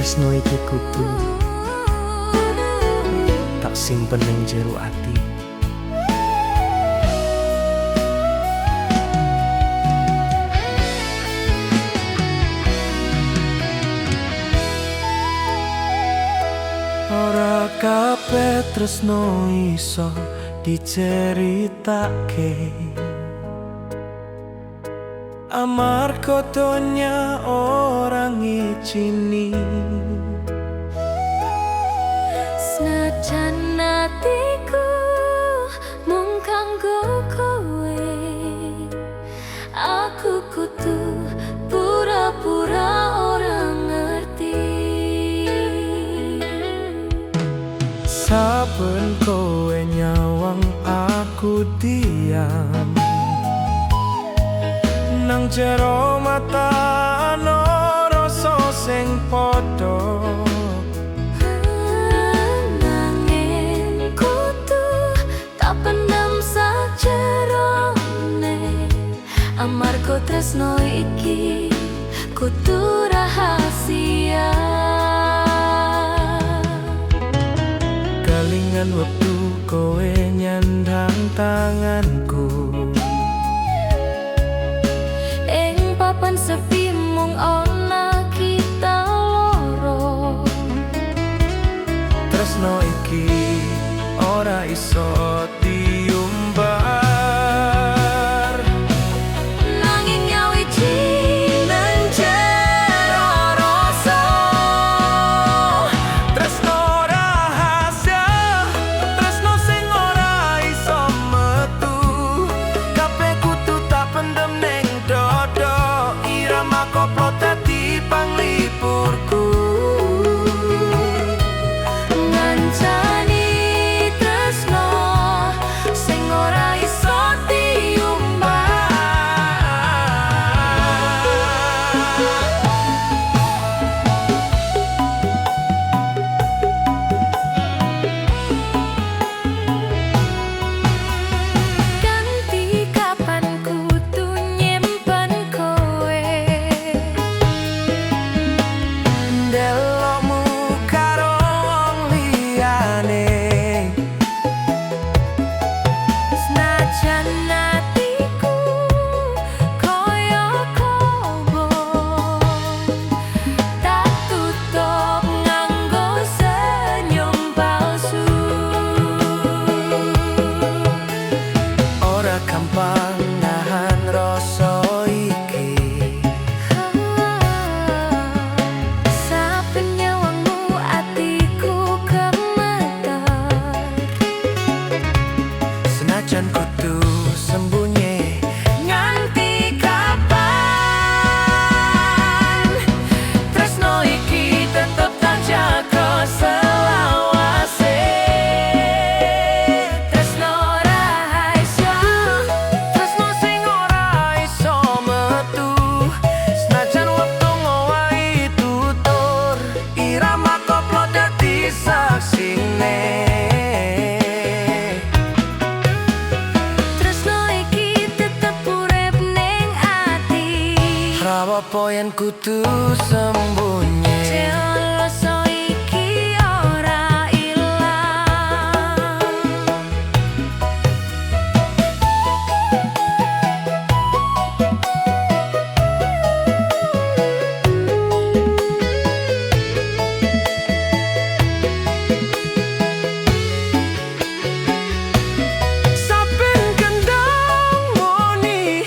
Tresno iki kudu tak simpen ning jero ati. Ora kabeh tresno iso diceritake, amarga donya orang ngijini. Senajan atiku mung kanggo kowe, aku kudu pura-pura ora ngerti. Saben kowe nyawang aku diam, nang jero mata ana rasa sing padha. Nanging kudu tak pendam sajerone, amarga tresno iki kudu rahasia. Kalingan wektu kowe nyandang tanganku, Ing papan sepi mung ana kita loro. tresno iki ora iso diumbar. Nanging nyawiji nang jero rasa, Tresno rahasia, tresno sing ora iso metu. Kabeh kudu tak pendem ning dodo, irama koplo dadi panglipurku. ngancani tresno sing ora iso diumbar. Ganti kapan kudu nyimpen kowe, Delokmu karo wong liyane, senajan atiku koyo kobong, tak tutup nganggo senyum palsu. ora gampang nahan rasa iki. Saben nyawangmu atiku gemeter, Senajan kudu sembunyi nganti kapan, tresno iki tetep tak jaga selawase. tresno rahasia, Tresno sing ora iso metu, senajan wektu ngowahi tutur, irama koplo dadi saksine. tresno iki tetep urip ning ati. Rapopo yen kudu sembunyi, Joloso iki ora ilang. saben kendang muni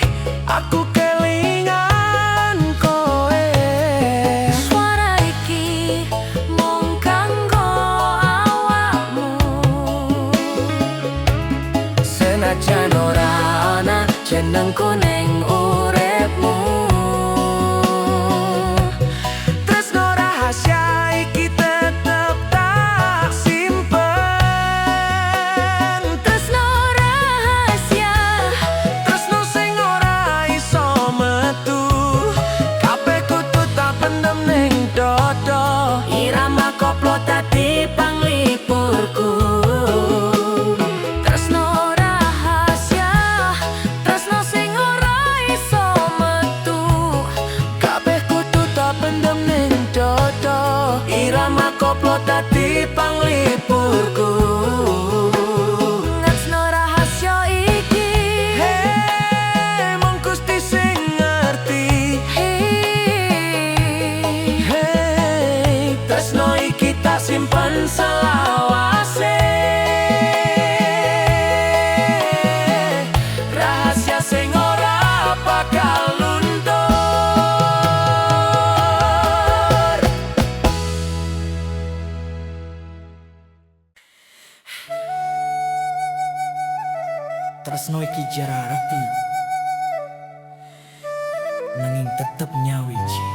aku kelingan kowe. Suara iki mung kanggo awakmu, Senajan ora ana jenengku ning uripmu, tresno rahasia iki tetep tak simpen. tresno rahasia, Tresno sing ora iso metu, kabeh kudu tak pendem ning dodo, irama koplo dadi panglipurku. tresno rahasia, tresno sing ora nanging tetep nyawiji.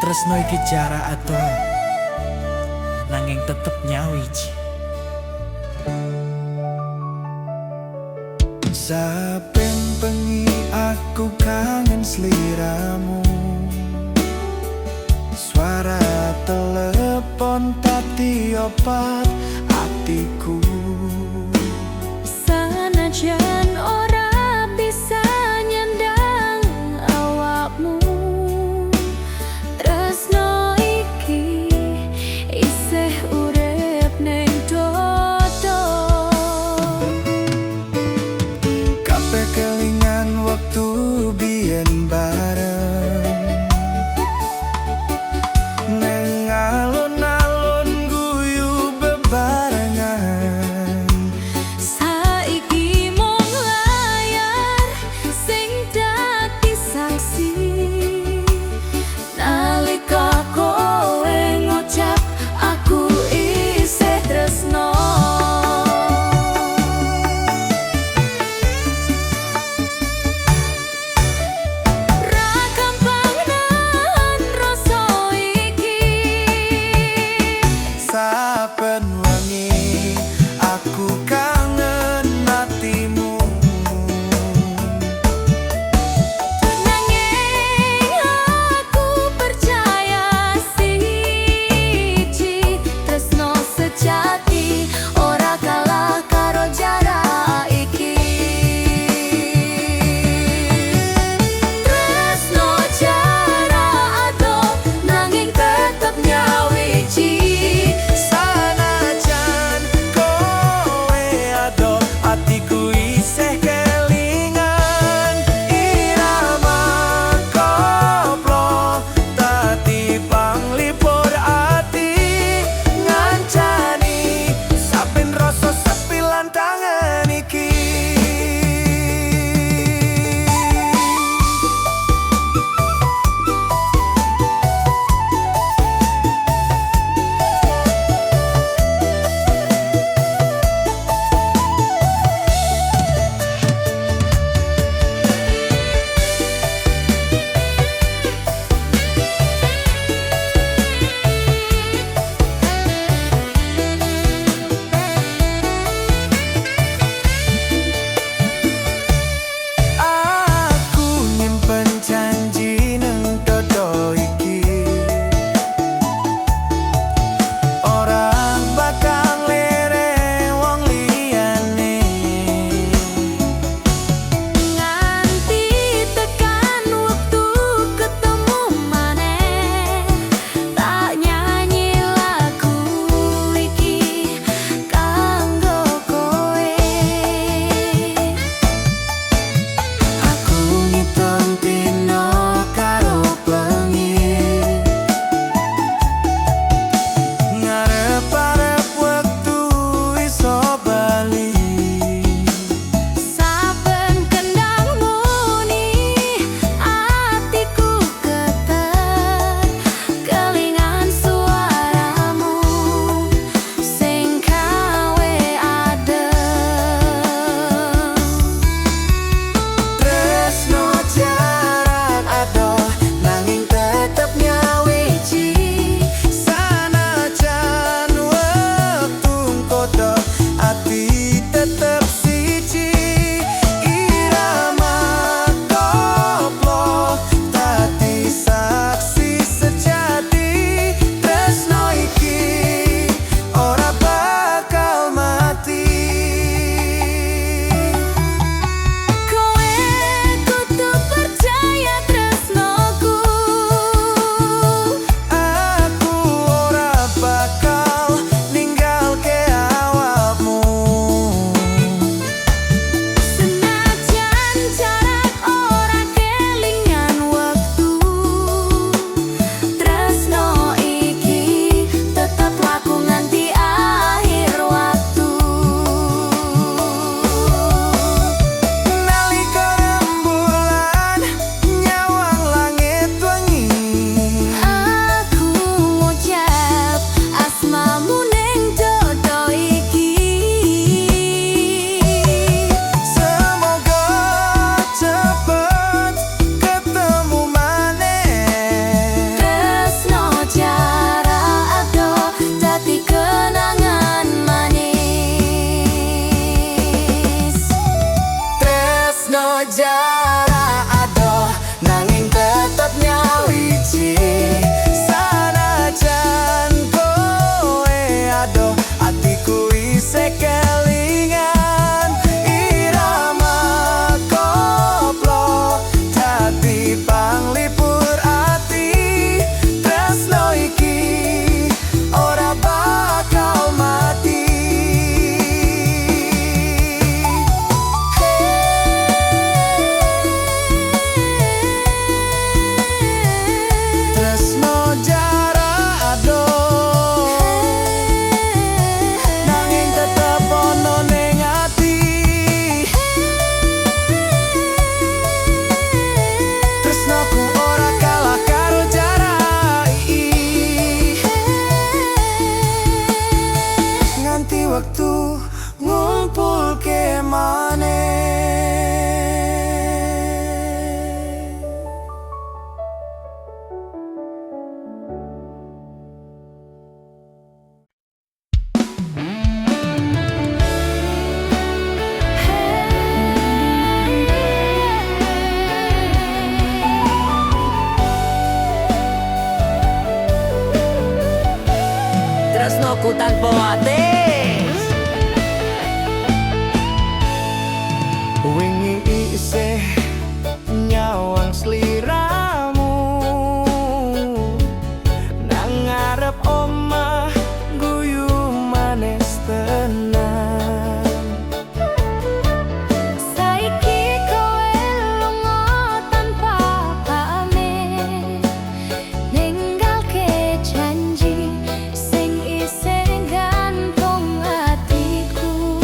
Tresno iki jarak atuh nanging tetep nyawiji. Saben bengi aku kangen sliramu, suara telepon tadi opat atiku. Sanajan ora bisa nyandang awakmu, tresno iki isih urip ning dodo. Kabeh kelingan waktu biyen bareng neng alun-alun guyu bebarengan. Saiki mung layar sing dadi saksi, nalika kowe ngucap aku isih tresno. Ra Tresno jarak adoh nanging tetep nyawiji. Sanajan kowe adoh atiku isih kelingan. Irama koplo dadi panglipur ati. Tresno iki ora bakal mati. Tresno jarak adoh nanging tetep ono ning ati. Tresnoku ora kalah karo jarak iki. Nganti wektu ngumpulke maneh. Tresnoku tanpa atis. Wingi isih nyawang sliramu nang ngarep omah guyu manis tenan. Saiki kowe lunga tanpa pamit, ninggalke janji sing isih gantung atiku.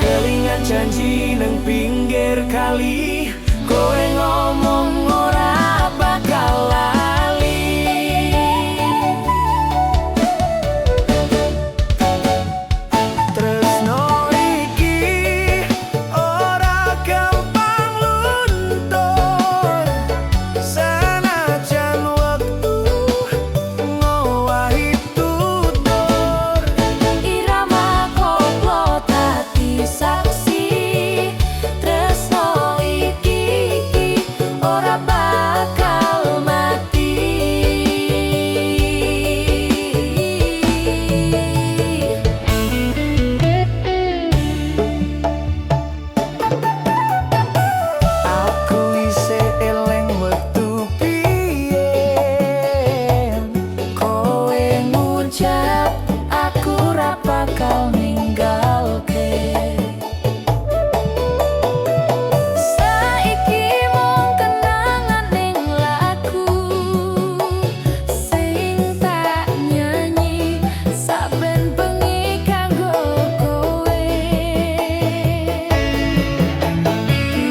Kelingan janji nang pinggir kali, kowe ngomong ora bakal lali. Tresno iki ora gampang luntur. Sanajan wektu ngowahi tutur. Irama koplo dadi saksi. Tresno iki ora bakal mati. Aku isih eling wektu biyen Kowe ngucap aku ora bakal ninggalke. Saiki mung kenangan ning laku sing tak nyanyi saben bengi kanggo kowe.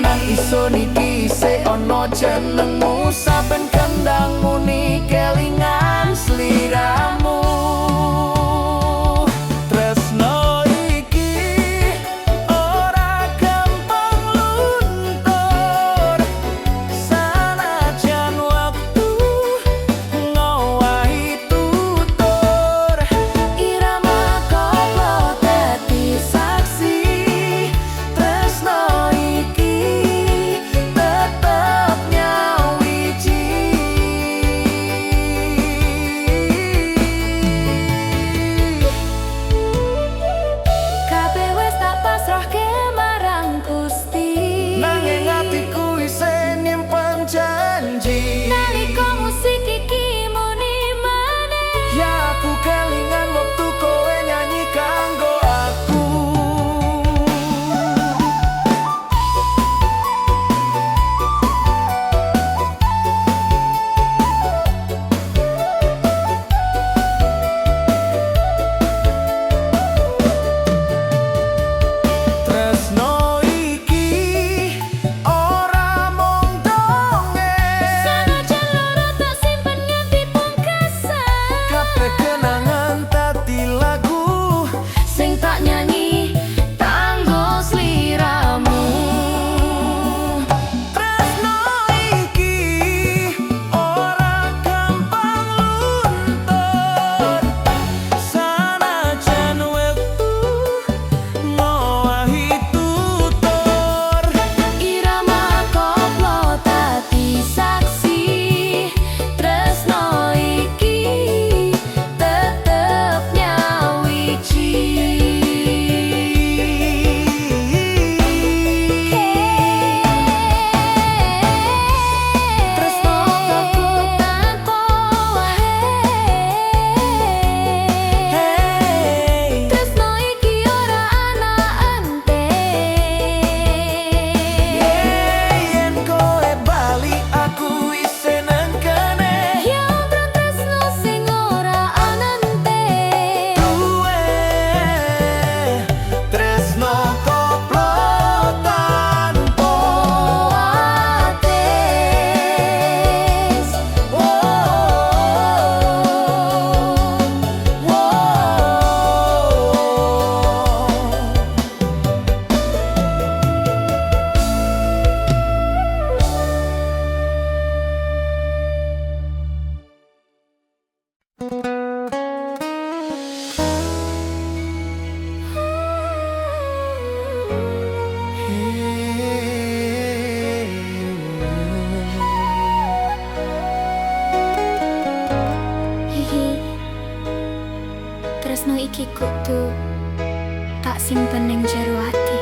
nang isun iki isih ana jenengmu. Saben kendang muni kelingan sliramu. Tresno iki ora gampang luntur. Sanajan wektu ngowahi tutur. Irama koplo dadi saksi. Tresno iki tetep nyawiji. kudu tak simpen ning jero ati.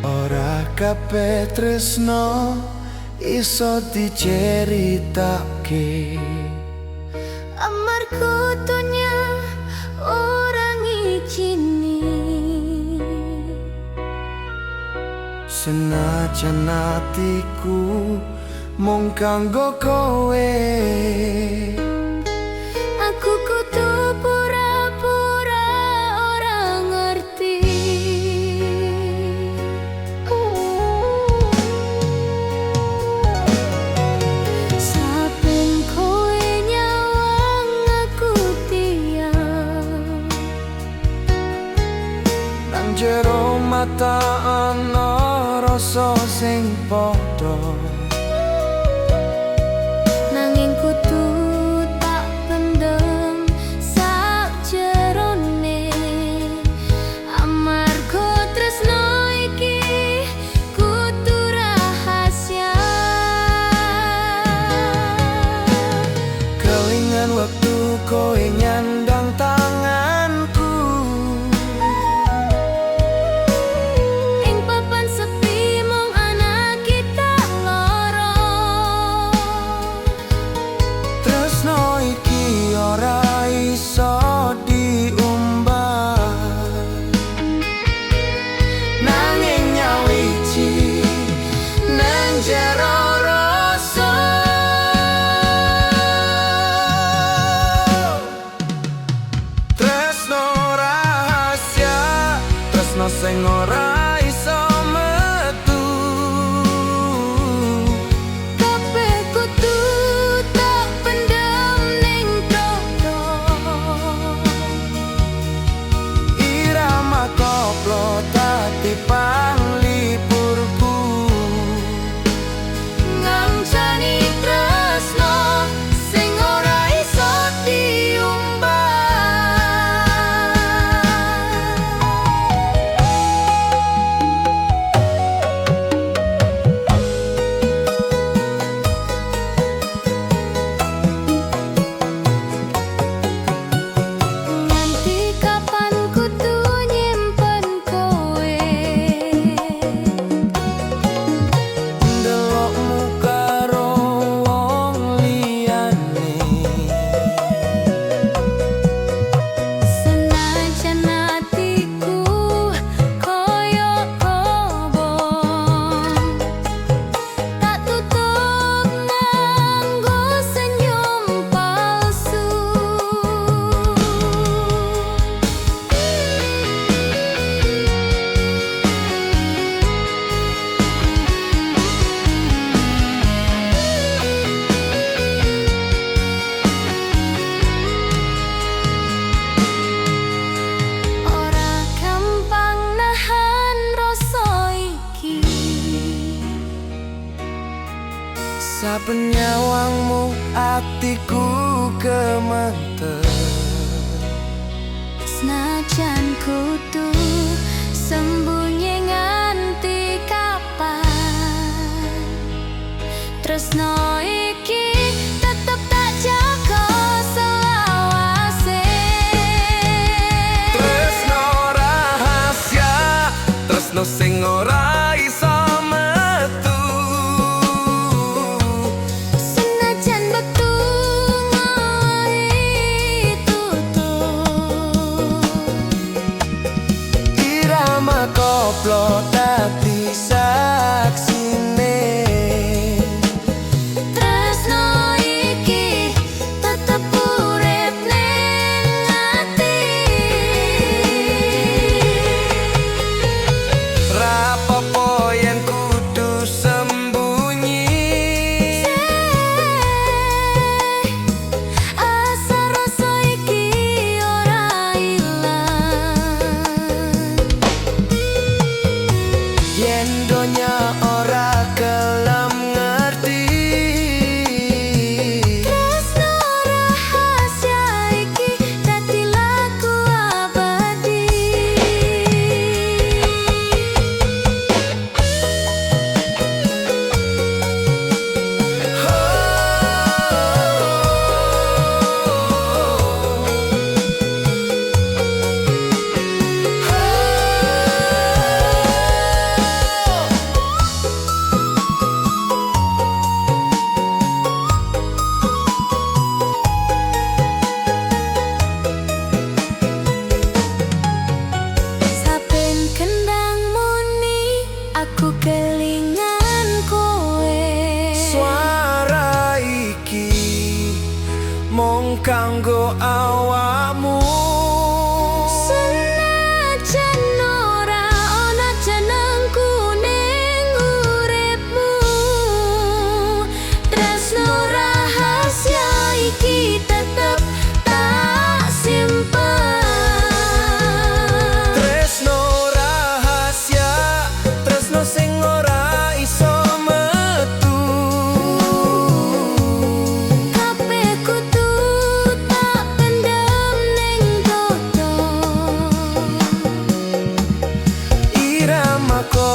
Ora kabeh tresno iso diceritake, Amarga dunya orang ngijini, senajan atiku mung kanggo kowe. aku kudu pura-pura ora ngerti. Saben kowe nyawang aku diam, Nang jero mata ana rasa sing padha, nanging kudu tak pendem sakjerone. Amarga tresno iki kudu rahasia. kelingan wektu kowe nyandang tanganku. Ing papan sepi mung ana kita loro, Tresno iki ora iso diumbah, nanging nyawiji nang jero rasa. Tresno rahasia, tresno sing ora iso metu. kabeh kudu tak pendem ning dodo. Irama koplo dadi panglipurku, Ngancani tresno sing ora iso diumbah. Nganti kapan kudu nyimpen kowe, ndelokmu karo wong liyane. senajan atiku koyo kobong, tak tutup nganggo senyum palsu. Ora gampang nahan rasa iki, Saben nyawangmu atiku gemeter. senajan kudu sembunyi nganti kapan. Tresno iki tetep tak jaga selawase. Tresno rahasia, tresno sing ora iso metu. Senajan wektu ngowahi tutup, Irama koplo dadi saksine. tresno iki tetep urip ning ati. Rapopo yen kudu sembunyi, Asa rasa iki ora ilang.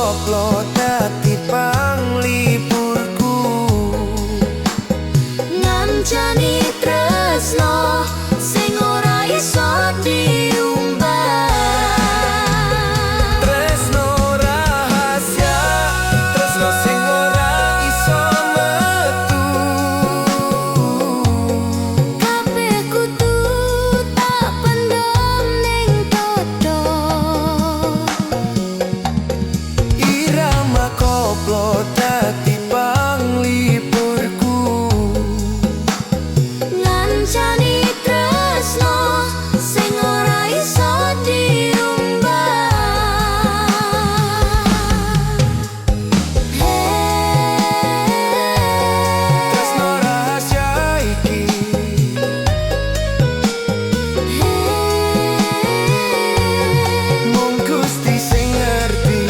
koplo dadi panglipurku. Ngancani tresno sing ora iso diumbah. Tresno rahasia, tresno sing ora iso metu. Kabeh kudu tak pendem ning dodo. Irama koplo dadi panglipurku. Ngancani tresno sing ora iso diumbah. Tresno rahasia iki mung Gusti sing ngerti.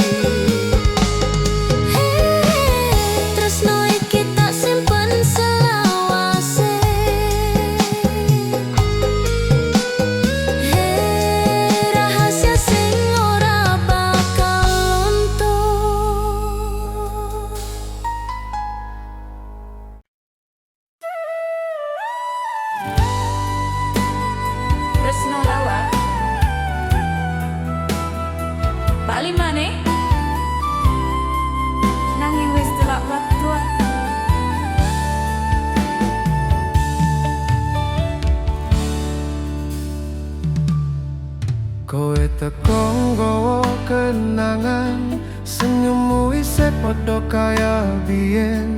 Tresno iki tak simpen selawase. Rahasia sing ora bakal luntur. Tresno lawa bali maneh nanging wis delok wektu. Kowe teko nggawa kenangan, senyummu isih padha kaya biyen.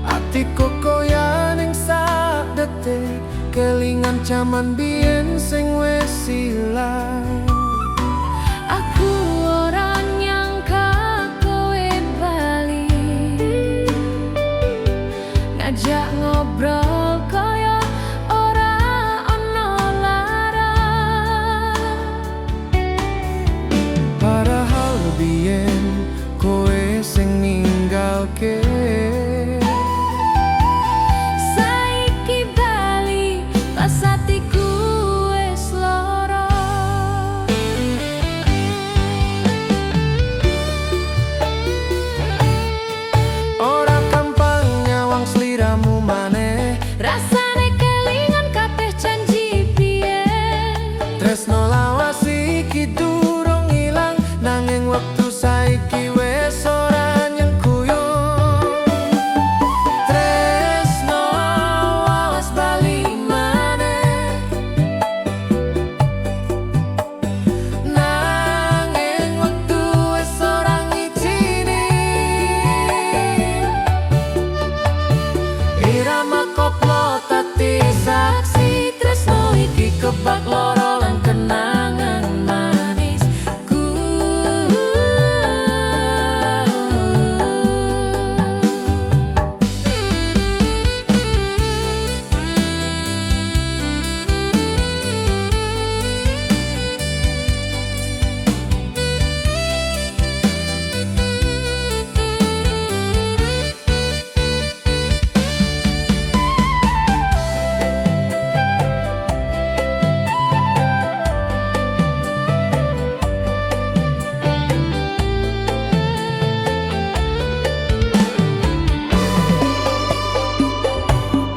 Atiku koyo ning sak detik, kelingan jaman biyen sing wis ilang. Aku ora nyangka kowe bali, ngajak ngobrol kaya ora ana larang. Padahal biyen kowe sing ninggalke. Saiki bali pas atiku wis lara. Ora gampang nyawang sliramu maneh. Rasane kelingan kabeh janji biyen. Tresno lawas iki durung ilang, nanging wektu saiki wis ora nyengkuyung. Tresno lawas bali maneh, nanging wektu wis ora ngijini. Irama koplo dadi saksi, tresno iki kebak loro lan kenangan manisku.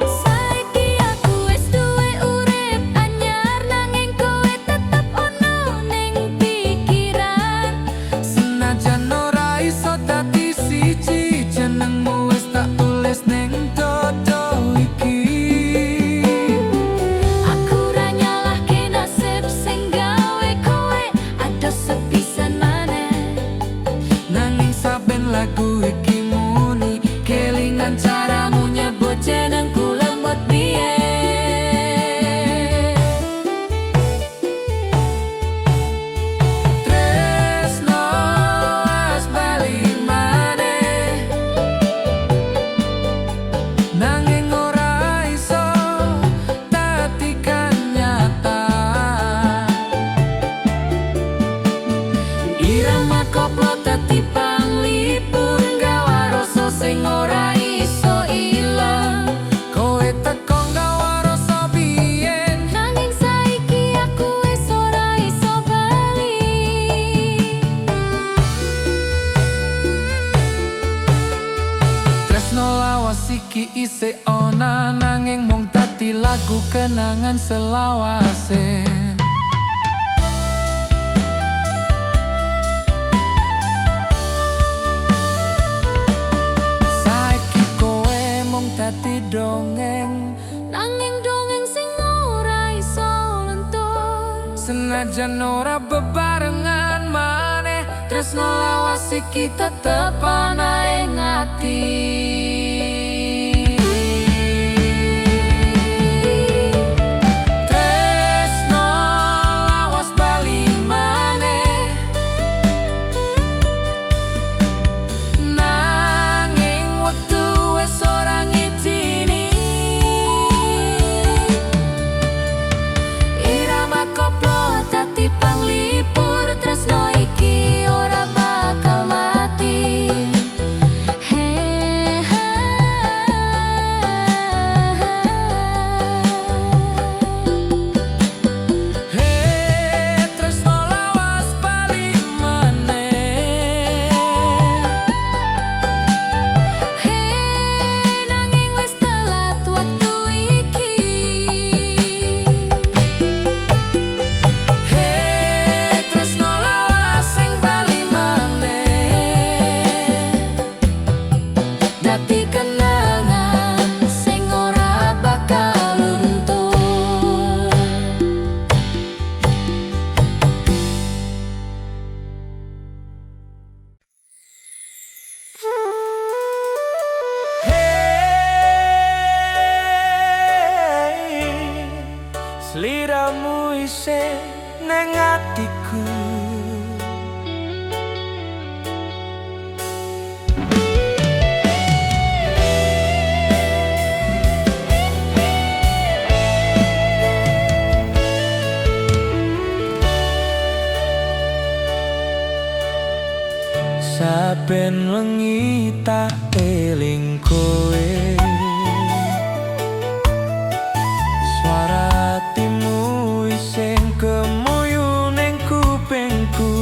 Saiki aku wis duwe urip anyar, nanging kowe tetep ono ning pikiran. Senajan ora iso dadi siji, jenengmu wis tak tulis ning dodo iki. Aku ra nyalahke nasib sing gawe kowe adoh sepisan maneh. Nanging saben lagu iki muni kelingan caramu nyebut jenengku lembut biyen. Tresno wis bali maneh, nanging ora iso dadi nyata. Irama koplo dadi panglipur, nggawa rasa sing ora iso ilang. Kowe teko nggawa rasa biyen, Nanging saiki aku wis ora iso bali. lagu kenangan selawase. Saiki kowe mung dadi dongeng, Nanging dongeng sing ora iso lentur. senajan ora bebarengan maneh, tresno lawas iki tetep ana ing ati. Tresno lawas bali maneh, nanging wektu wis ora ngidini. Irama koplo dadi panglipur, tresno iki ora bakal mati. Hey, tresno lawas bali maneh. Nanging wis telat waktu iki. Hey, tresno lawas sing bali maneh, Dadi kenangan sing ora bakal luntur. Hey, sliramu isih nang atiku. Saben wengi tak eling kowe, swara hatimu isih kemuyu ning kupingku.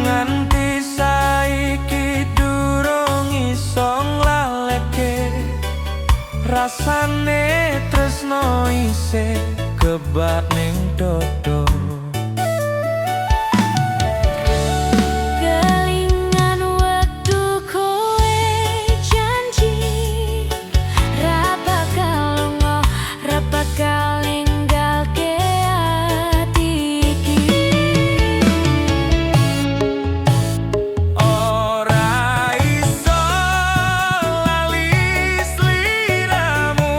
Nganti saiki durung iso nglaleke, rasane tresno isih kebak ning dodo. Kelingan waktu kowe janji, ra bakal lunga, ra bakal ninggalke ati iki. Ora iso lali sliramu,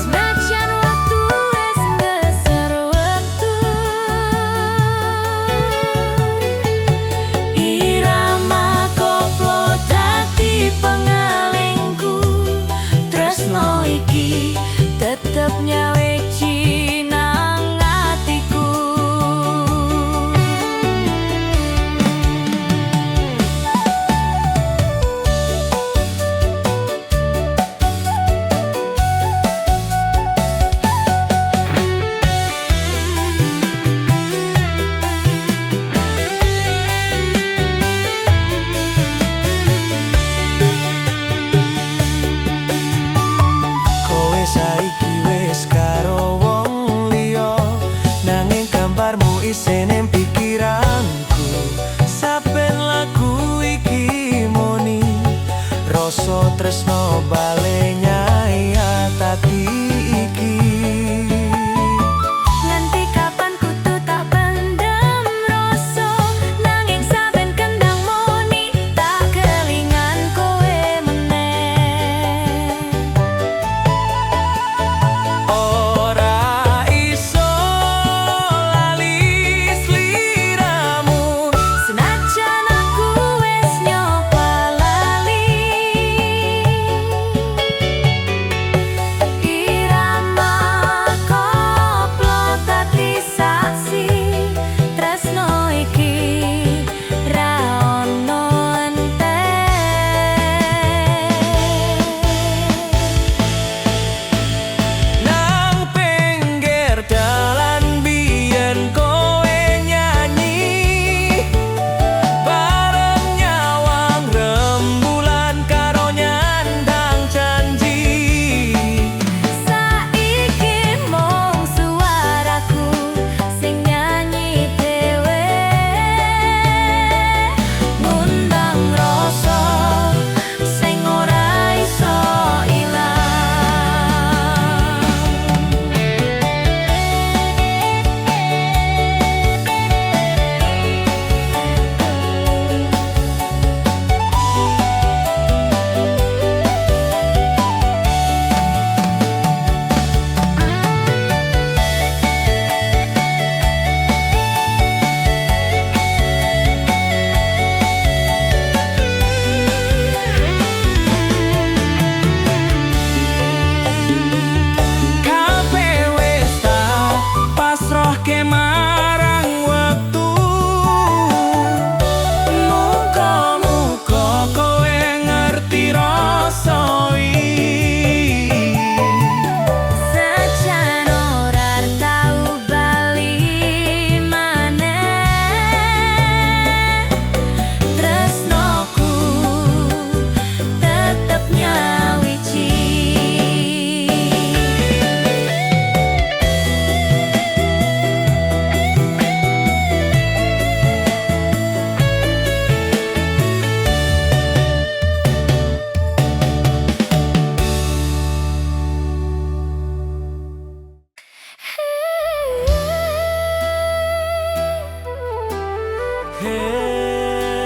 Senajan waktu wis ngeser waktu. Irama koplo dadi pengalingku, tresno iki tetep nyaweci nang atiku. kowe saiki wis karo wong liya, nanging gambarmu isih ning pikiranku. Saben lagu iki muni rasa tresno bale nyai ati iki. Nganti kapan kudu tak pendam rasa, nanging saben kendang muni tak kelingan kowe meneh. Ora iso lali sliramu, Senajan aku wis nyoba lali.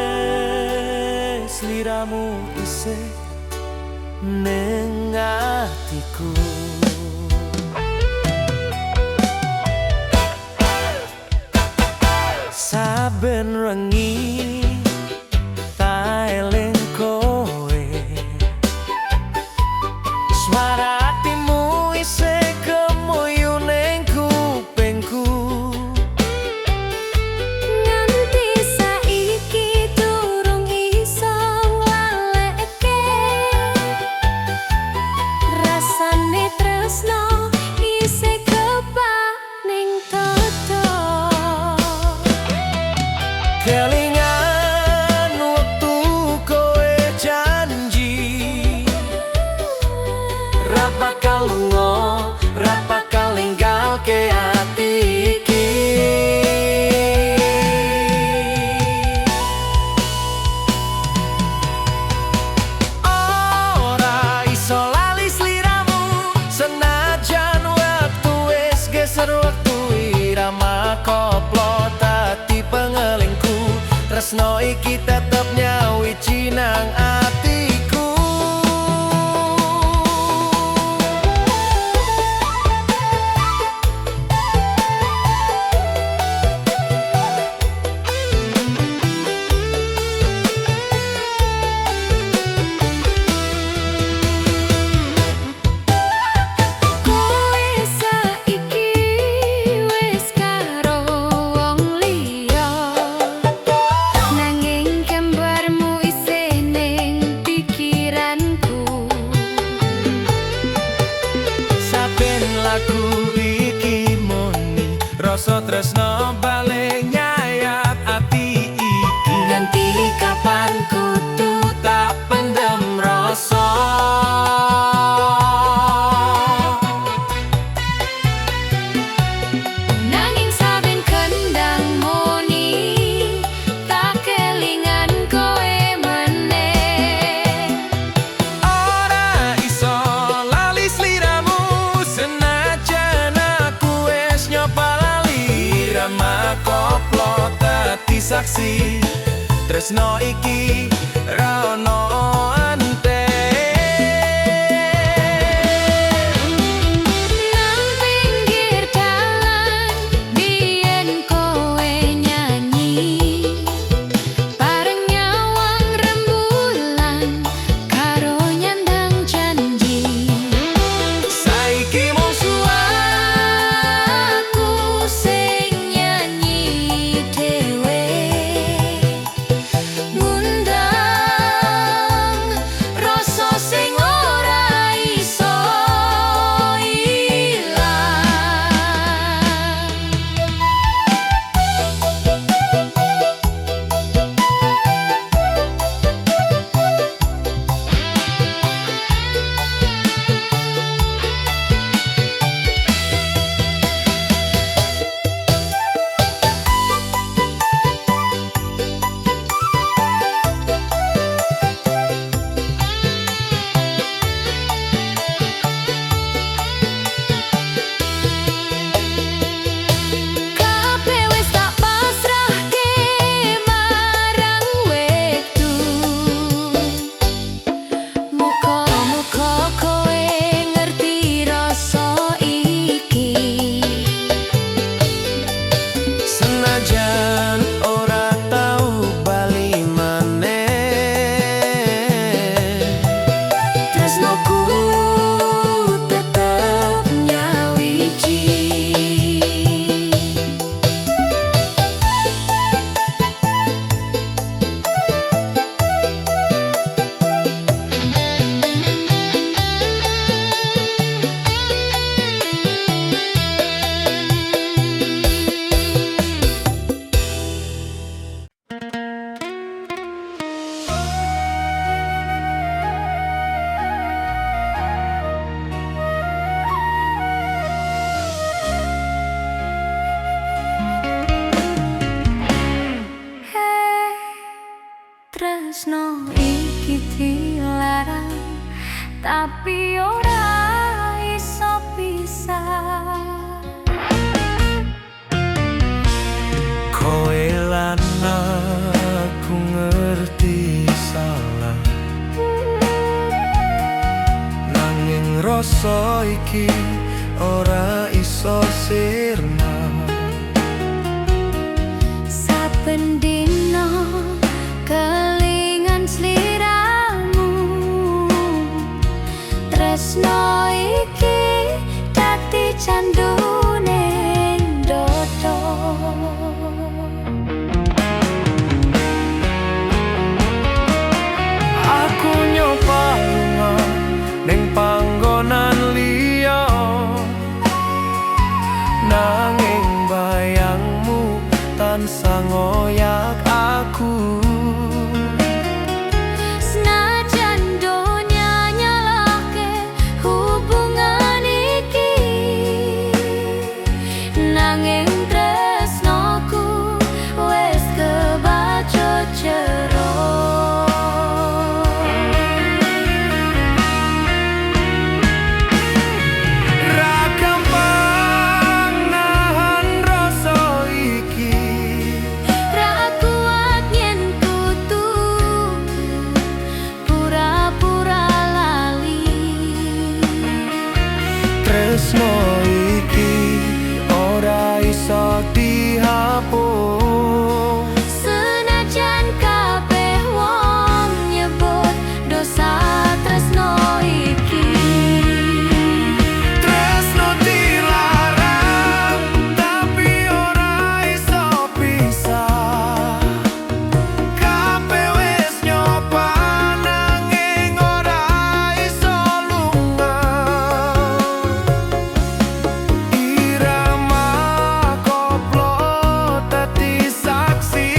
Hei, sliramu isih ning atiku. Saben wengi tak eling kowe, swara atimu isih kemuyu ning kupingku. Nganti saiki durung iso nglaleke rasane tresno isih kebak ning dodo. Kelingan waktu kowe janji ra bakal lunga, ra bakal ninggalke ati iki. Ora iso lali sliramu senajan waktu wis geser, waktu irama koplo dadi pengelingku. Tresno iki tetep nyawiji nang atiku. Kowe saiki wis karo wong liya, nanging gambarmu isih ning pikiranku. Saben lagu iki muni rasa tresno balik nyayat ati iki. Nganti kapan kudu Tak pendem rasa, nanging saben kendang muni tak kelingan kowe meneh. ora iso lali sliramu senajan aku wis nyoba lali. Irama koplo dadi saksi, tresno iki ra ono ante. Nang pinggir dalan biyen kowe nyanyi, bareng nyawang rembulan karo nyandang janji. Saiki mung Aku sing nyanyi dhewe, ngundang rasa sing ora iso ilang. Kabeh wis tak pasrahke marang wektu. Muga-muga kowe ngerti rasa iki. senajan ora tau bali maneh, Tresnoku tetep nyawiji. Tresno iki dilarang tapi ora iso pisah. kowe lan rasa iki ora iso sirna. Saben dina kelingan sliramu, tresno iki dadi candune dodo. Aku nyoba lunga ning panggonan liya, nanging bayangmu tansah ngoyak aku. Senajan donya nyalahke hubungan iki, nanging tresnoku wis kebacut jero. Ra gampang nahan rasa iki, Ra kuat yen kudu pura-pura lali. tresno iki ora iso dihapus. Senajan kabeh wong nyebut dosa tresno iki, Tresno dilarang tapi ora iso pisah. Kabeh wis nyoba nanging ora iso lunga. Irama koplo dadi saksi,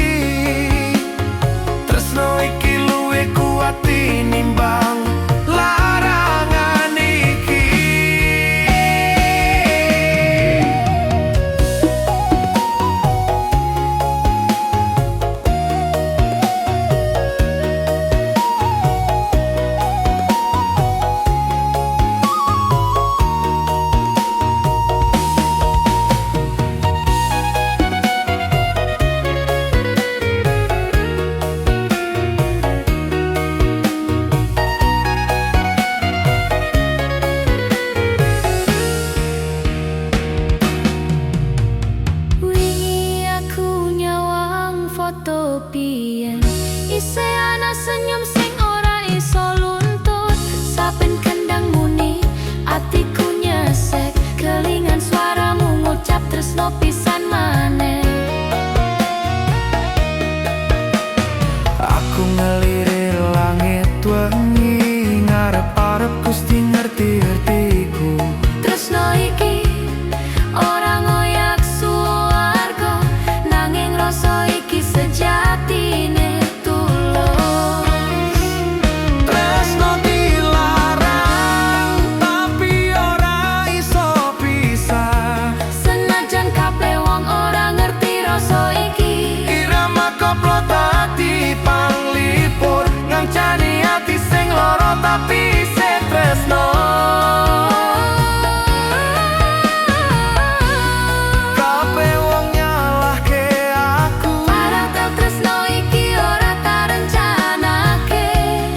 tresno iki luwih kuat tinimbang larangan iki. wingi aku nyawang foto biyen, isih ana senyum sing ora iso luntut. Saben kendang muni atiku nyesek, kelingan suaramu ngucap tresno pisan maneh. Aku ngeliri langit wengi, ngarep-arep Gusti ngerti-ngertiku. Tresno iki ora ngoyak suwarga, nanging rasa iki sejatine tulus. Tresno dilarang tapi ora iso pisah. Senajan kabeh wong ora ngerti rasa iki, Irama koplo dadi panglipur, ngancani ati sing lara tapi isih tresno. Kabeh wong nyalahke aku, padahal tresno iki ora tak rencanake.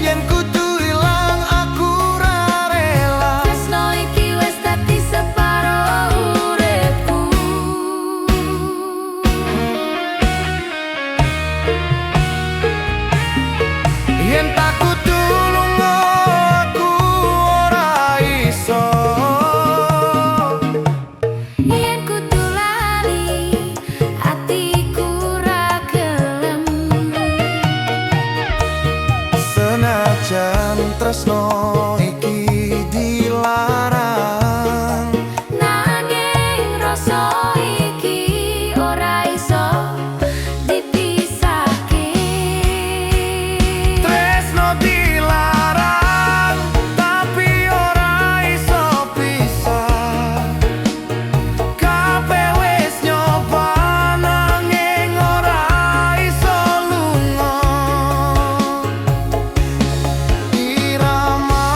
yen kudu ilang aku ora rela. Tresno iki wis dadi separo uripku. Yen tak kudu lunga aku ora iso. Yen kudu lali atiku ra gelem. Senajan tresno iki dilarang, Nanging rasa iki ora iso dipisahke. tresno dilarang tapi ora iso pisah. Kabeh wis nyoba nanging ora iso lunga. Irama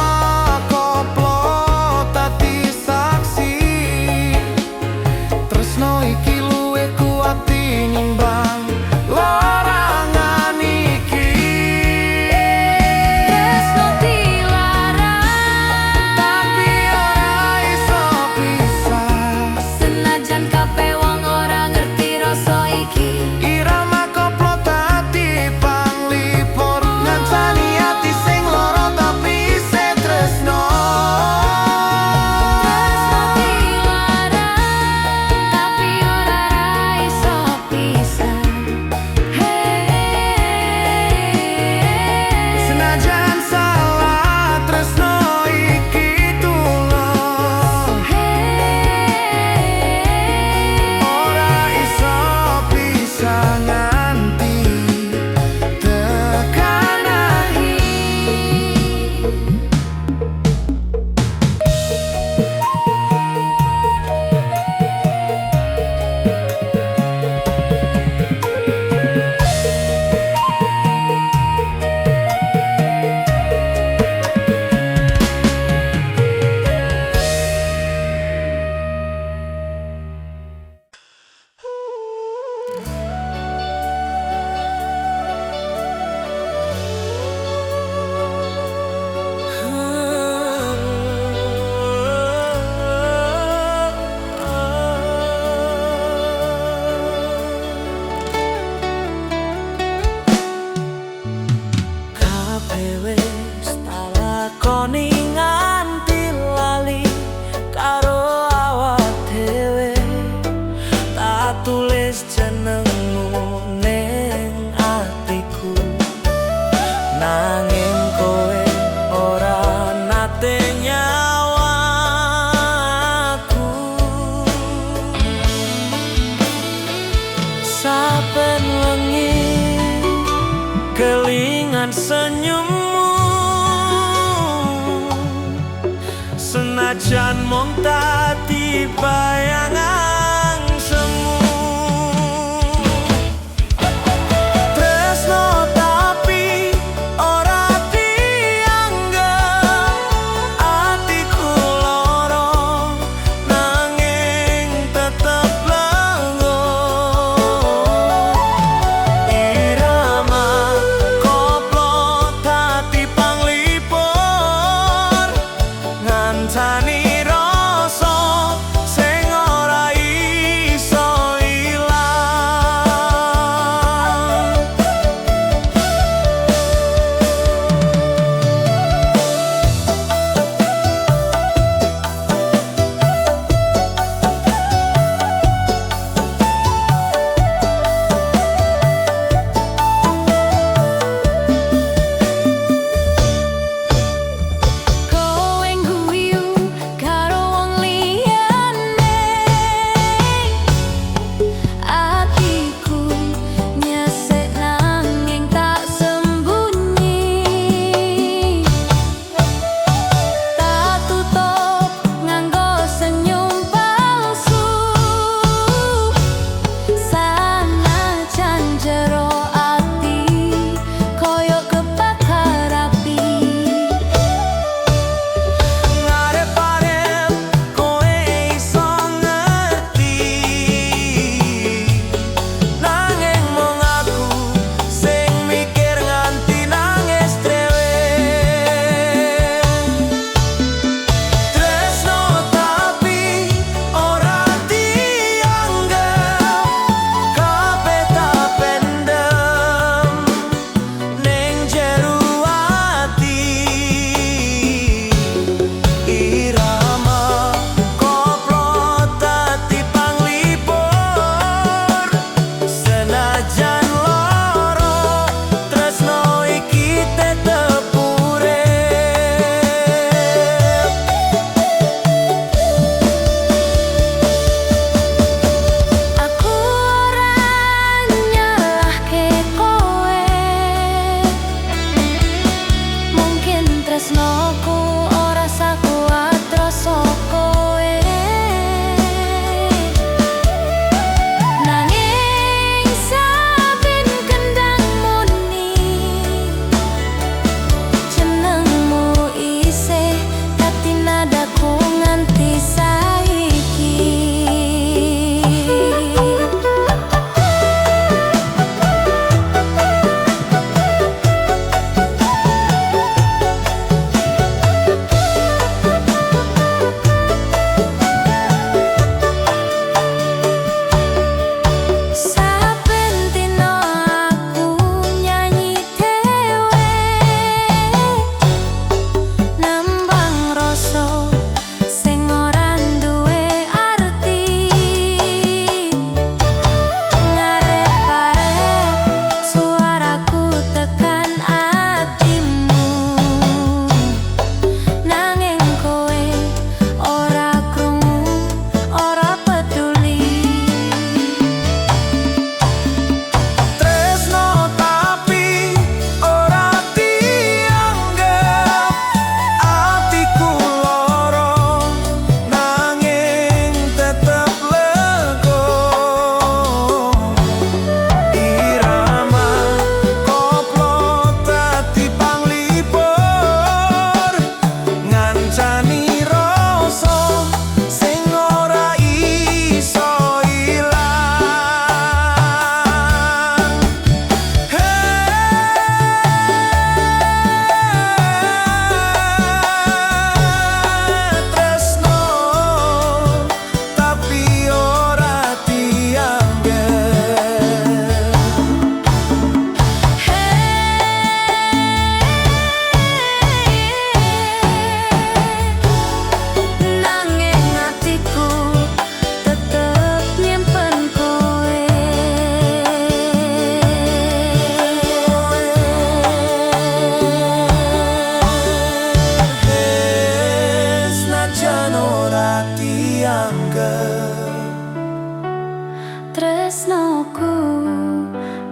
Senajan mung dadi bayangan semu. Tresno tapi ora dianggep, atiku lara nanging tetep lengo. Irama koplo dadi panglipur, ngancani rasa sing ora iso ilang. Kowe guyu karo wong liyane, atiku nyesek nanging tak sembunyi. Tak tutup nganggo senyum palsu, sanajan jero ati koyo kebakar api. Ngarep-arep kowe iso ngerti, nanging mung aku sing mikir nganti nangis dhewe. Tresno tapi ora dianggep, kabeh tak pendem ning jero ati. Irama koplo dadi panglipur, senajan lara tresno iki tetep urip. Aku ora nyalahke kowe, mungkin tresnoku ora sakuat rasa kowe. Nanging saben kendang muni, jenengmu isih dadi nadaku nganti saiki. Saben dina aku nyanyi dhewe, nambang rasa sing ora duwe arti. Ngarep-arep suaraku tekan atimu, nanging kowe ora krungu, ora peduli. Tresno tapi ora dianggep, atiku lara nanging tetep lega. Irama koplo dadi panglipur, ngancani rasa sing ora iso ilang. Tresno tapi ora dianggep. Nanging atiku tetep nyimpen kowe. Senajan ora dianggep, Tresnoku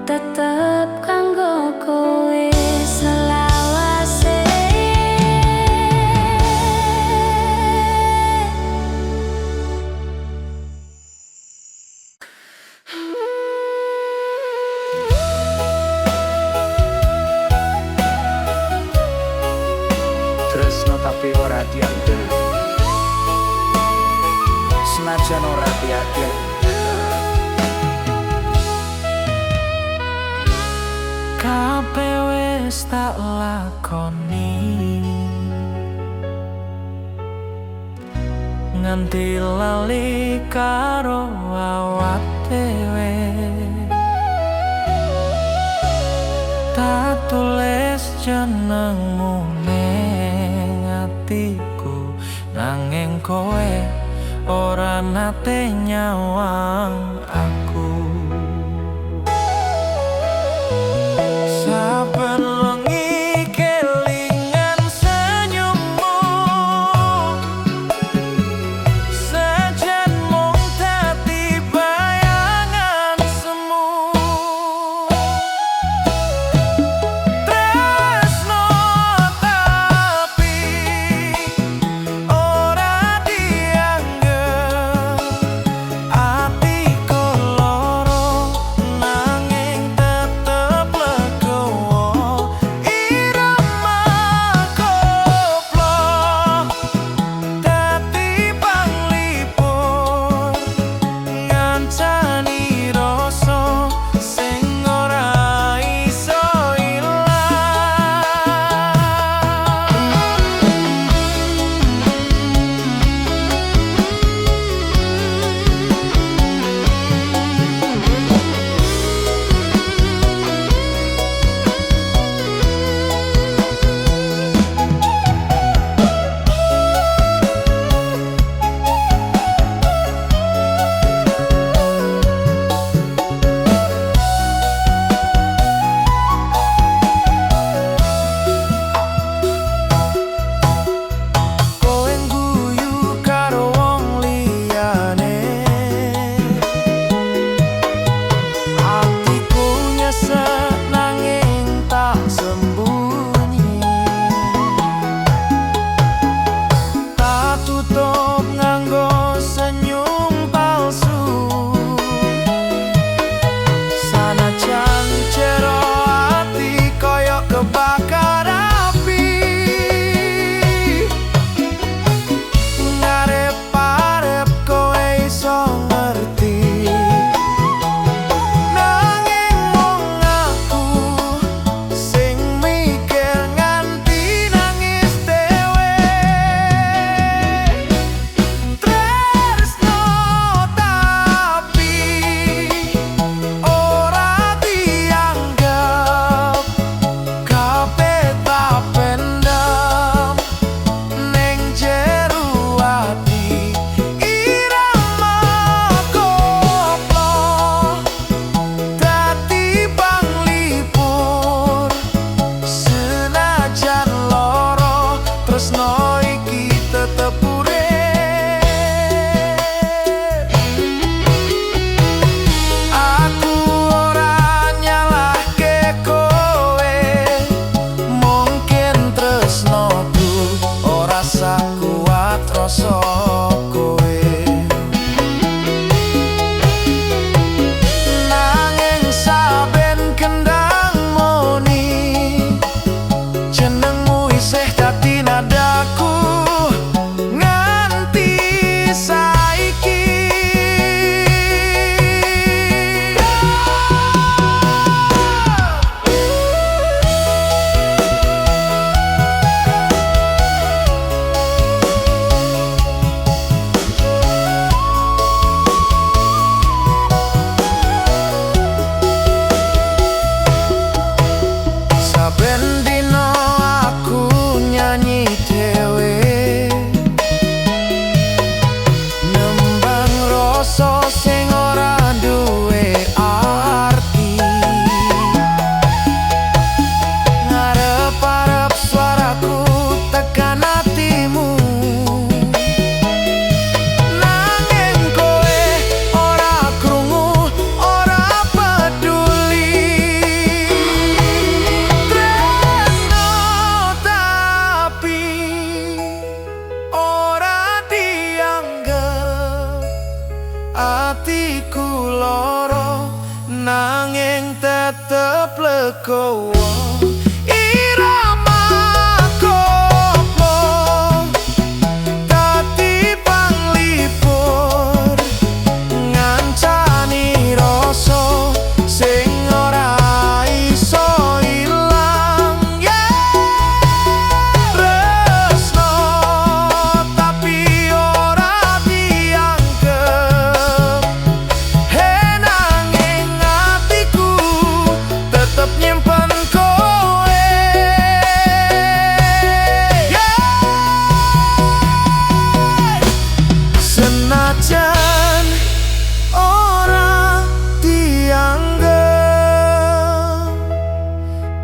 tetep kanggo kowe selawase. tapi ora dianggep. Senajan ora dianggep, kabeh wis tak lakoni, nganti lali karo awak dhewe. Tak tulis jenengmu ning atiku, nanging kowe ora nate nyawang aku. Saben wengi kelingan senyummu, sejan mung dadi bayangan semu. Tresno tapi ora dianggep, atiku loro nanging tetep legowo. Irama koplo dadi panglipur, ngancani rasa sing ora iso ilang. Kowe ngguyu karo wong liyane, atiku nyesek nanging tak sembunyi. Tak tutup nganggo senyum palsu, sanajan jero ati koyo kebakar api. Ngarep-arep kowe iso ngerti, nanging mung aku sing mikir nganti nangis dhewe. Tresno tapi ora dianggep, kabeh tak pendem ning jero ati. Irama koplo dadi panglipur, senajan loro tresno iki tetep urip. Aku ora nyalahke kowe, mungkin tresnoku ora sakuat rasa kowe. Nanging saben kendang moni, jenengmu isih dadi nadaku nganti saiki. Saben dino aku nyanyi dhewe, nembang rasa sing ora duwe arti. Ngarep-arep suaraku tekan atimu, nanging kowe ora krungu, ora peduli. Tresno tapi ora dianggep, atiku loro nanging tetep legowo. Irama koplo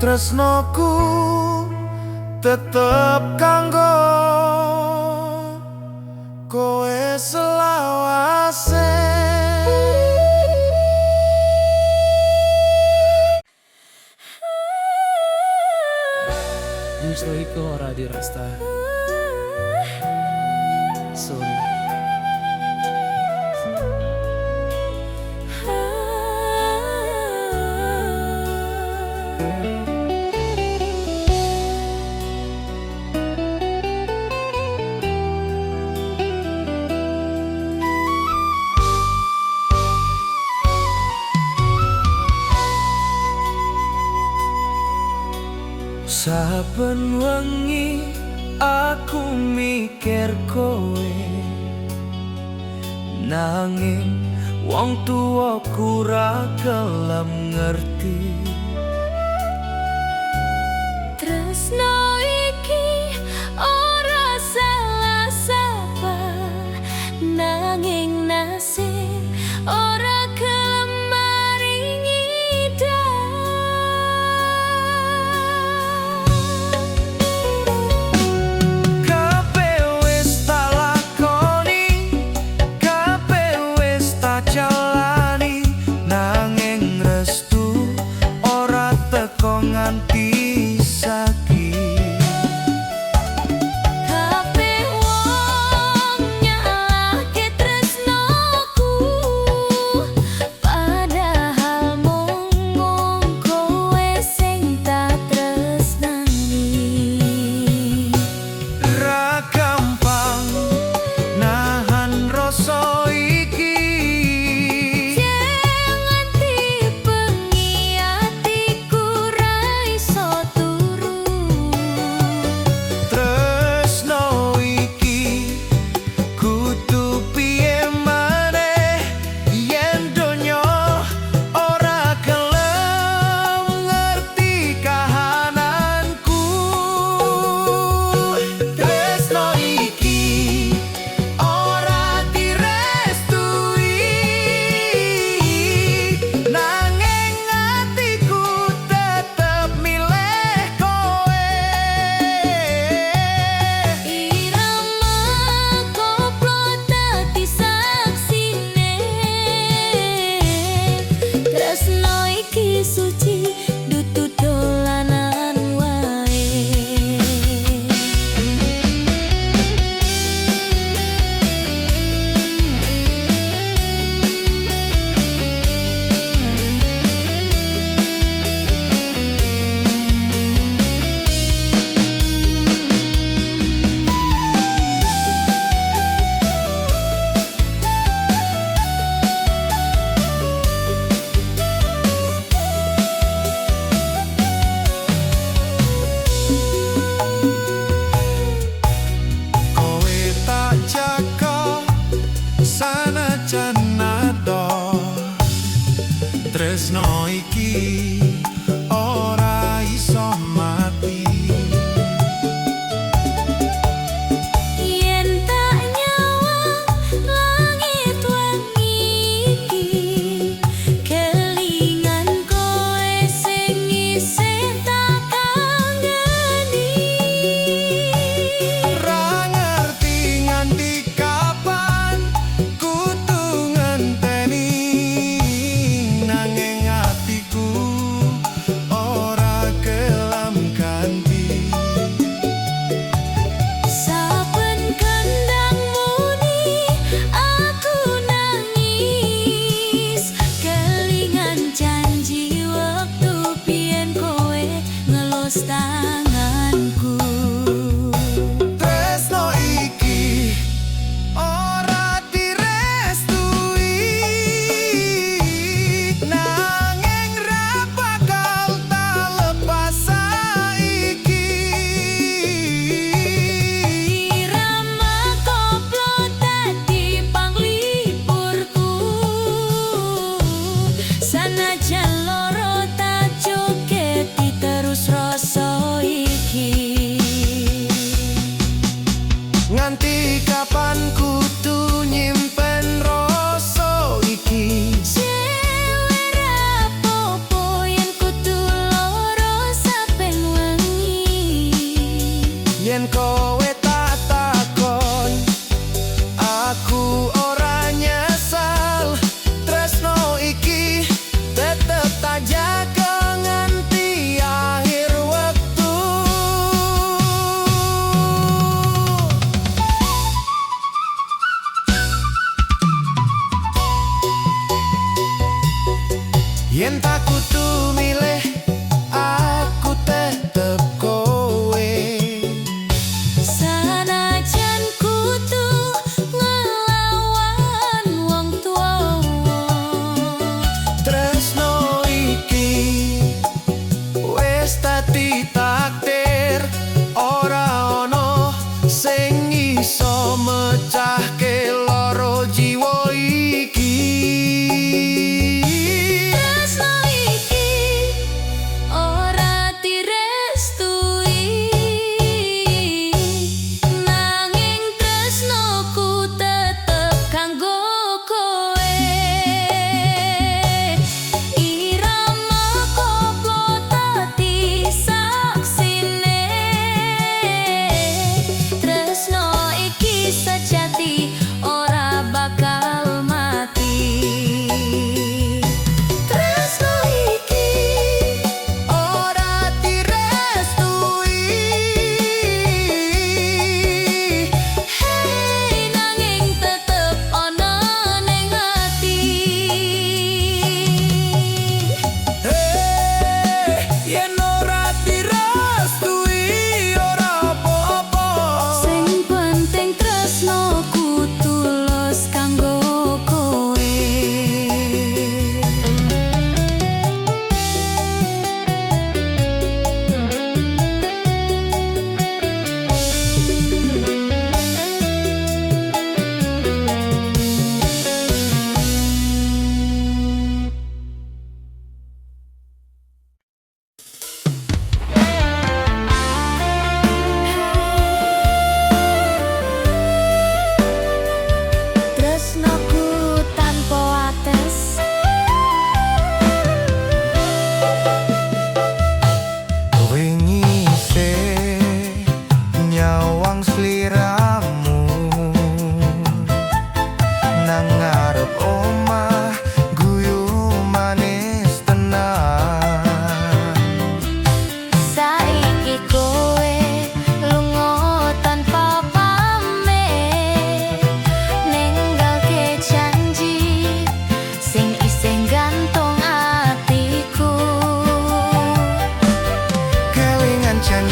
Tresnoku tetep kanggo kowe selawase. Justru iku ora dirasta sun. Saben wengi aku mikir kowe, nanging wong tuwaku ra gelem ngerti. Tresno iki ora salah sapa, nanging nasib ora gelem maringi Kabeh wis tak lakoni, kabeh wis tak jalani, nanging restu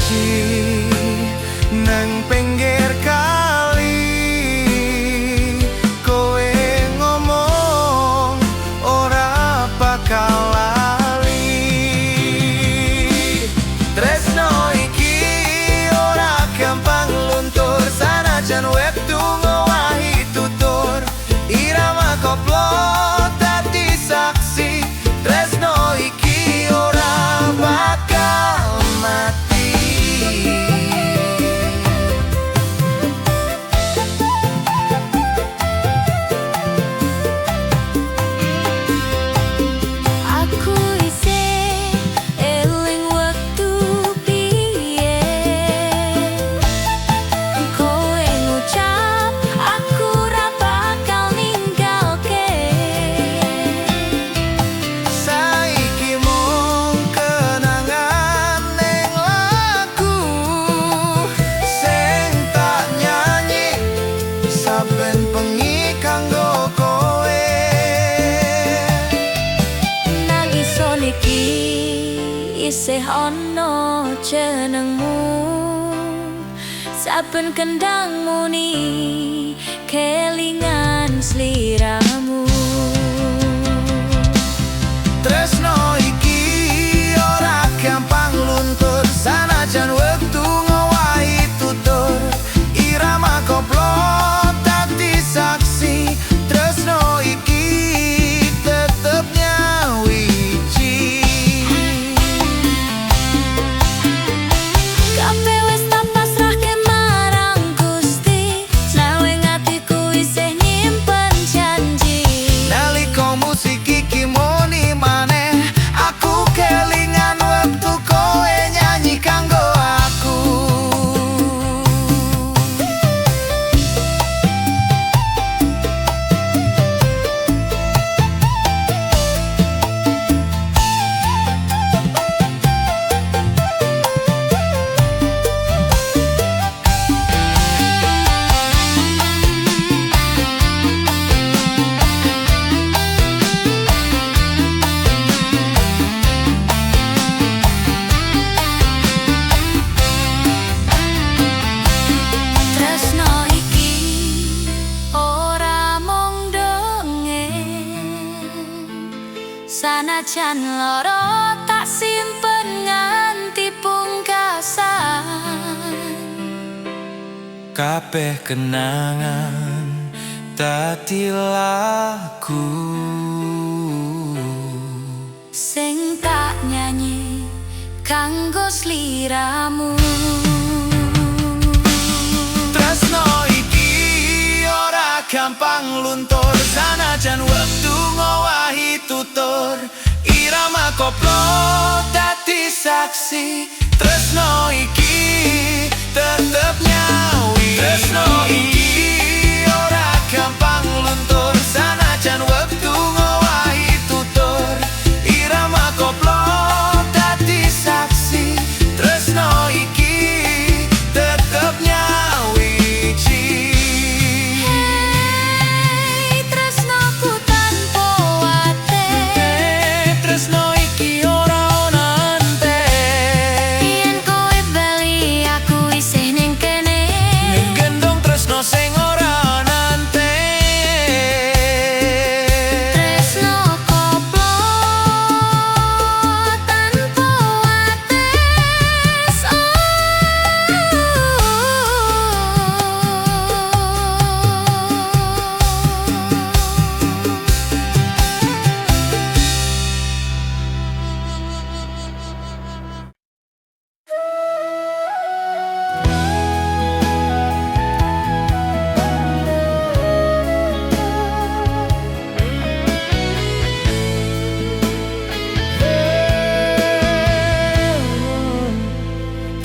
wiji nang pinggir kali. Kowe ngomong ora bakal lali. Tresno iki ora gampang luntur, sanajan wektu ngowahi tutur. Irama koplo dadi saksi, tresno iki ora bakal mati. Aku isih eling wektu biyen, kowe ngucap aku ora bakal ninggalke. Saiki mung kenangan ning lagu sing tak nyanyi saben bengi kanggo kowe. Nang ison iki isih ono jenengmu, saben kendang muni kelingan sliramu. Tresno iki ora gampang luntur, sanajan wektu ngowahi tutur. Irama koplo dadi saksi, tresno iki tetep nyawiji. Kabeh wis tak pasrahke marang Gusti, nanging atiku isih nyimpen janji. Nalika musik iki muni maneh, aku kelingan wektu kowe nyanyi kanggo aku. Tresno iki ora mung dongeng, sanajan lara tak simpen nganti pungkasan. Kabeh kenangan dadi lagu Sing tak nyanyi kanggo sliramu. Tresno iki ora gampang luntur, sanajan wektu ngowahi tutur. Irama koplo dadi saksi, tresno iki tetep nyawi. Tresno iki ora gampang luntur, sanajan wektu ngowahi tutur. Irama koplo dadi saksi, tresno iki tetep nyawiji. Hey, tresnoku tanpa ate, Tresno iki ora ono ante. yen kowe bali aku isih ning kene. Ning gendong tresno sing ora nante. Tresno koplo tanpa ates.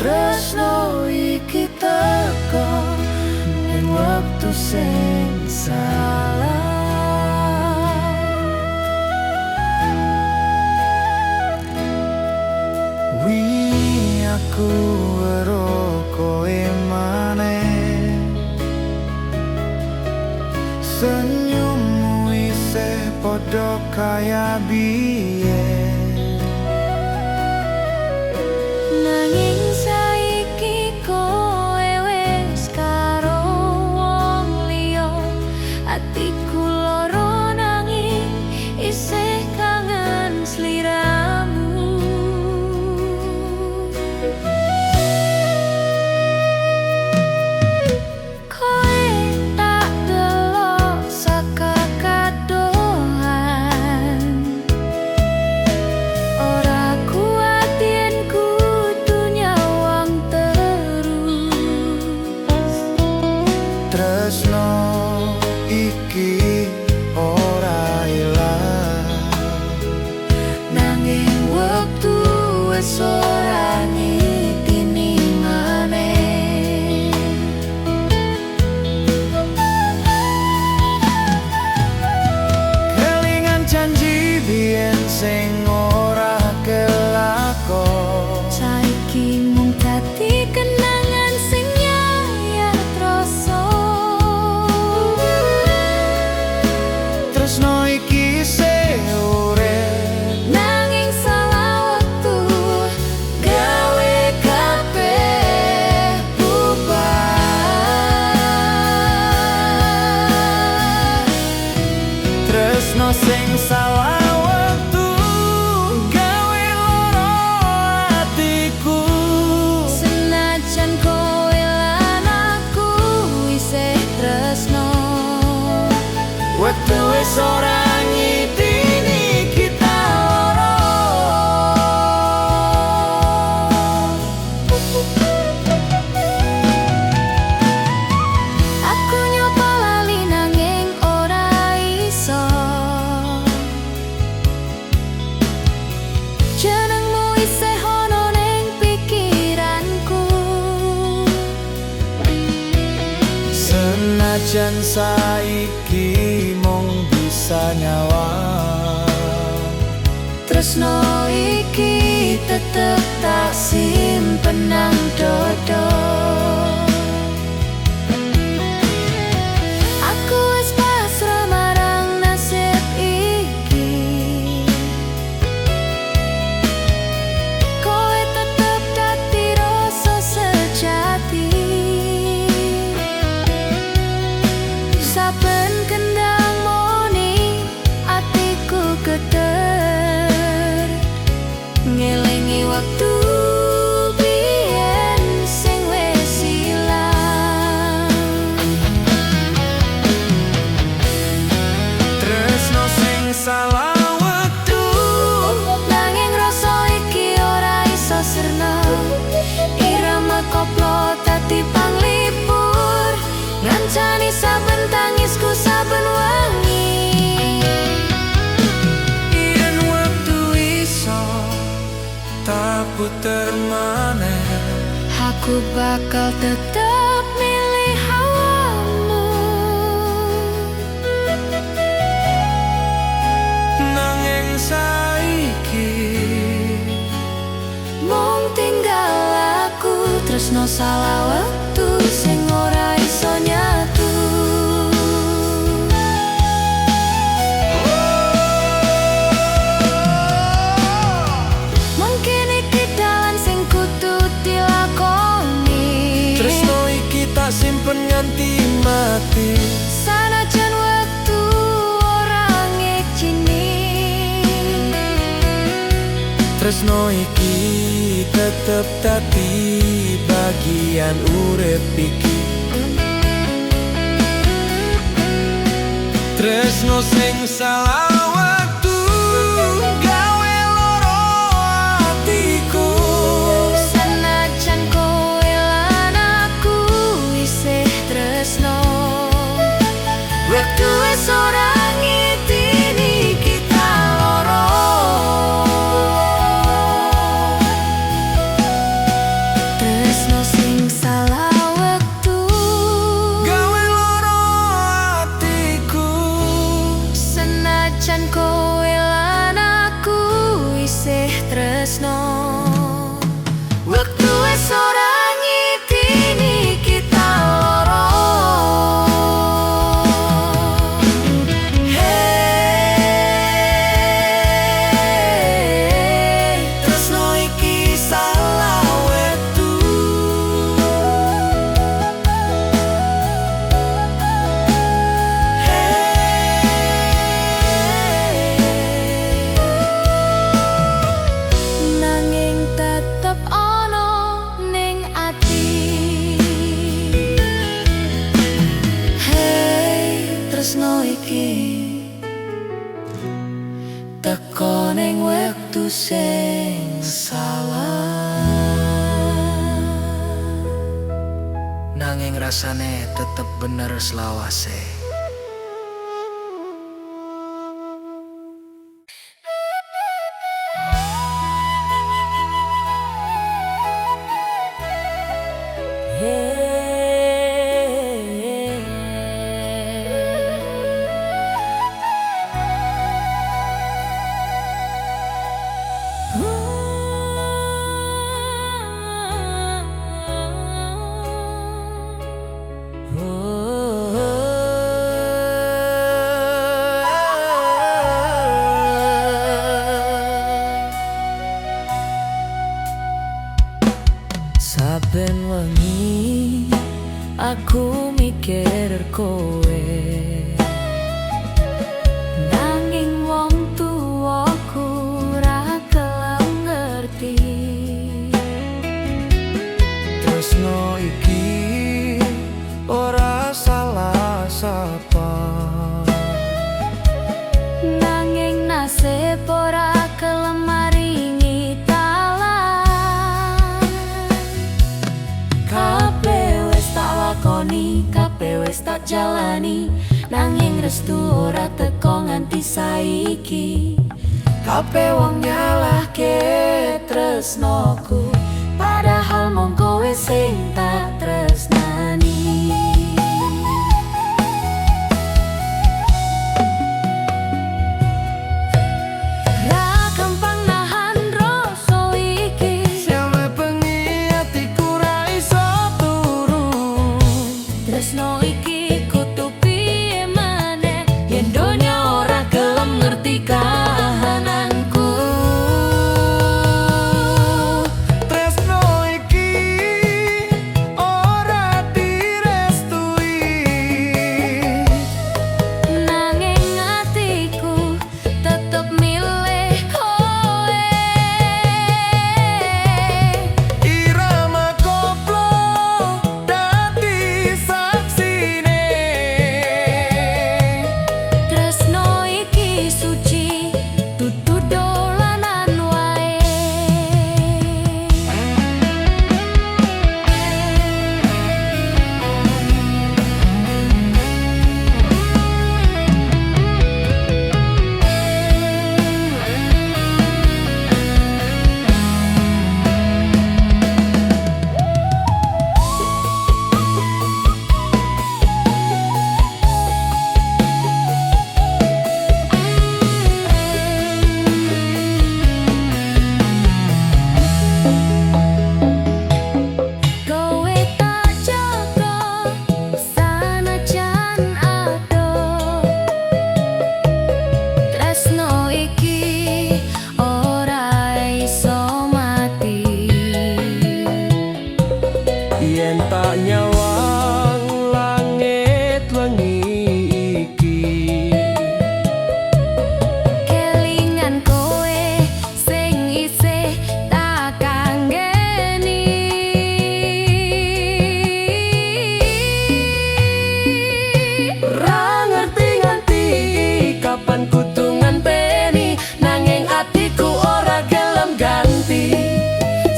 Tresno iki teko ning wektu sing salah. Wi aku weruh kowe maneh, senyummu isih padha kaya biyen. Nanging saiki Senajan saiki mung bisa nyawang, tresno iki tetep tak simpen nang dodo. Aku wis pasrah marang nasib iki, kowe tetep dadi rasa sejati. Saben kendang moni atiku geter, ngelingi waktu biyen sing wis ilang. tresno sing salah wektu, Nanging rasa iki ora iso sirna, irama koplo dadi panglipur, ngancani saben tangisku saben wengi. yen wektu iso tak puter maneh, Aku bakal tetap milih hawamu. nanging saiki Mung tinggal aku, tresno salah waktu sing ora iso nyatu. Mungkin iki dalan sing kudu dilakoni, tresno iki tak simpen nganti mati. sanajan waktu ora ngijini. Tresno iki tetep dadi bagian urip iki. Tresno sing salah waktu gawe loro atiku. Senajan kowe lan aku isih tresno, wektu wis ora ngitini kita loro. Tresno sing salah wektu Gawe loro atiku. senajan kowe lan aku isih tresno, wektu wis ora ngitini kita loro. Hey, Tresno iki salah wektu. nanging tetep ana ning ati. Hey, tresno iki teko ning wektu sing salah, Nanging rasane tetep bener selawase. Saben wengi aku mikir kowe, nanging wong tuwaku ora kelem ngerti. Tresno iki ora salah sapa, Nanging nasib ora kelem maringi talan. Kabeh wis tak lakoni, kabeh wis tak jalani, nanging restu ora teko nganti saiki. Kabeh wong nyalahke tresnoku, padahal mung kowe sing tak tresnani.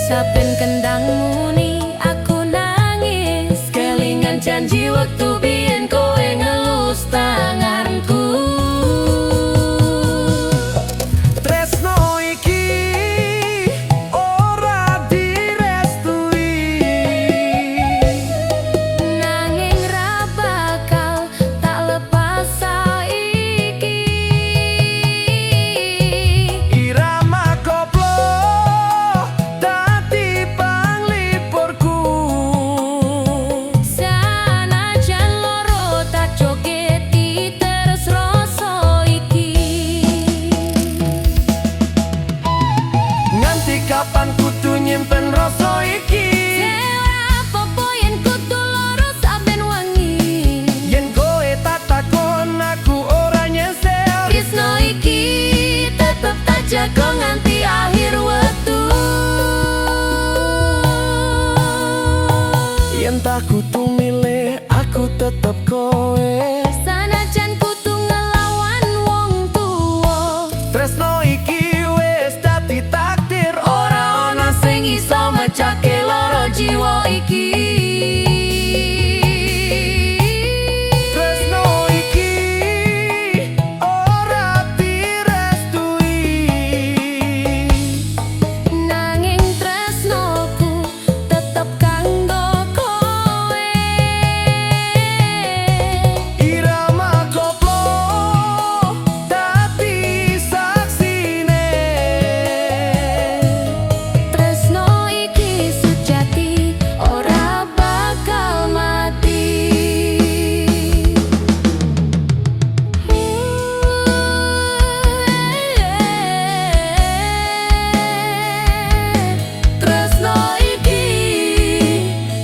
Saben kendang muni aku nangis, kelingan janji waktu biyen kowe ngelus tanganku. Tresno iki ora direstui, Nanging ra bakal tak lepas saiki. irama koplo dadi panglipurku. Sanajan loro tak jogeti terus rasa iki. Nganti kapan kudu nyimpen rasa iki? Ora apa-apa yen kudu loro saben wengi. Yen kowe tak takon aku ora nyesel. Tresno iki tetep tak jaga nganti akhir wektu. Yen tak kudu milih aku tetep kowe. Sanajan kudu ngelawan wong tuwa. Tresno iki wis dadi takdir, ora ana sing iso mecake loro jiwa iki. Tresno iki ora direstui, Nanging tresnoku tetep kanggo kowe. irama koplo dadi saksine. Tresno iki sejati ora bakal mati. Tresno iki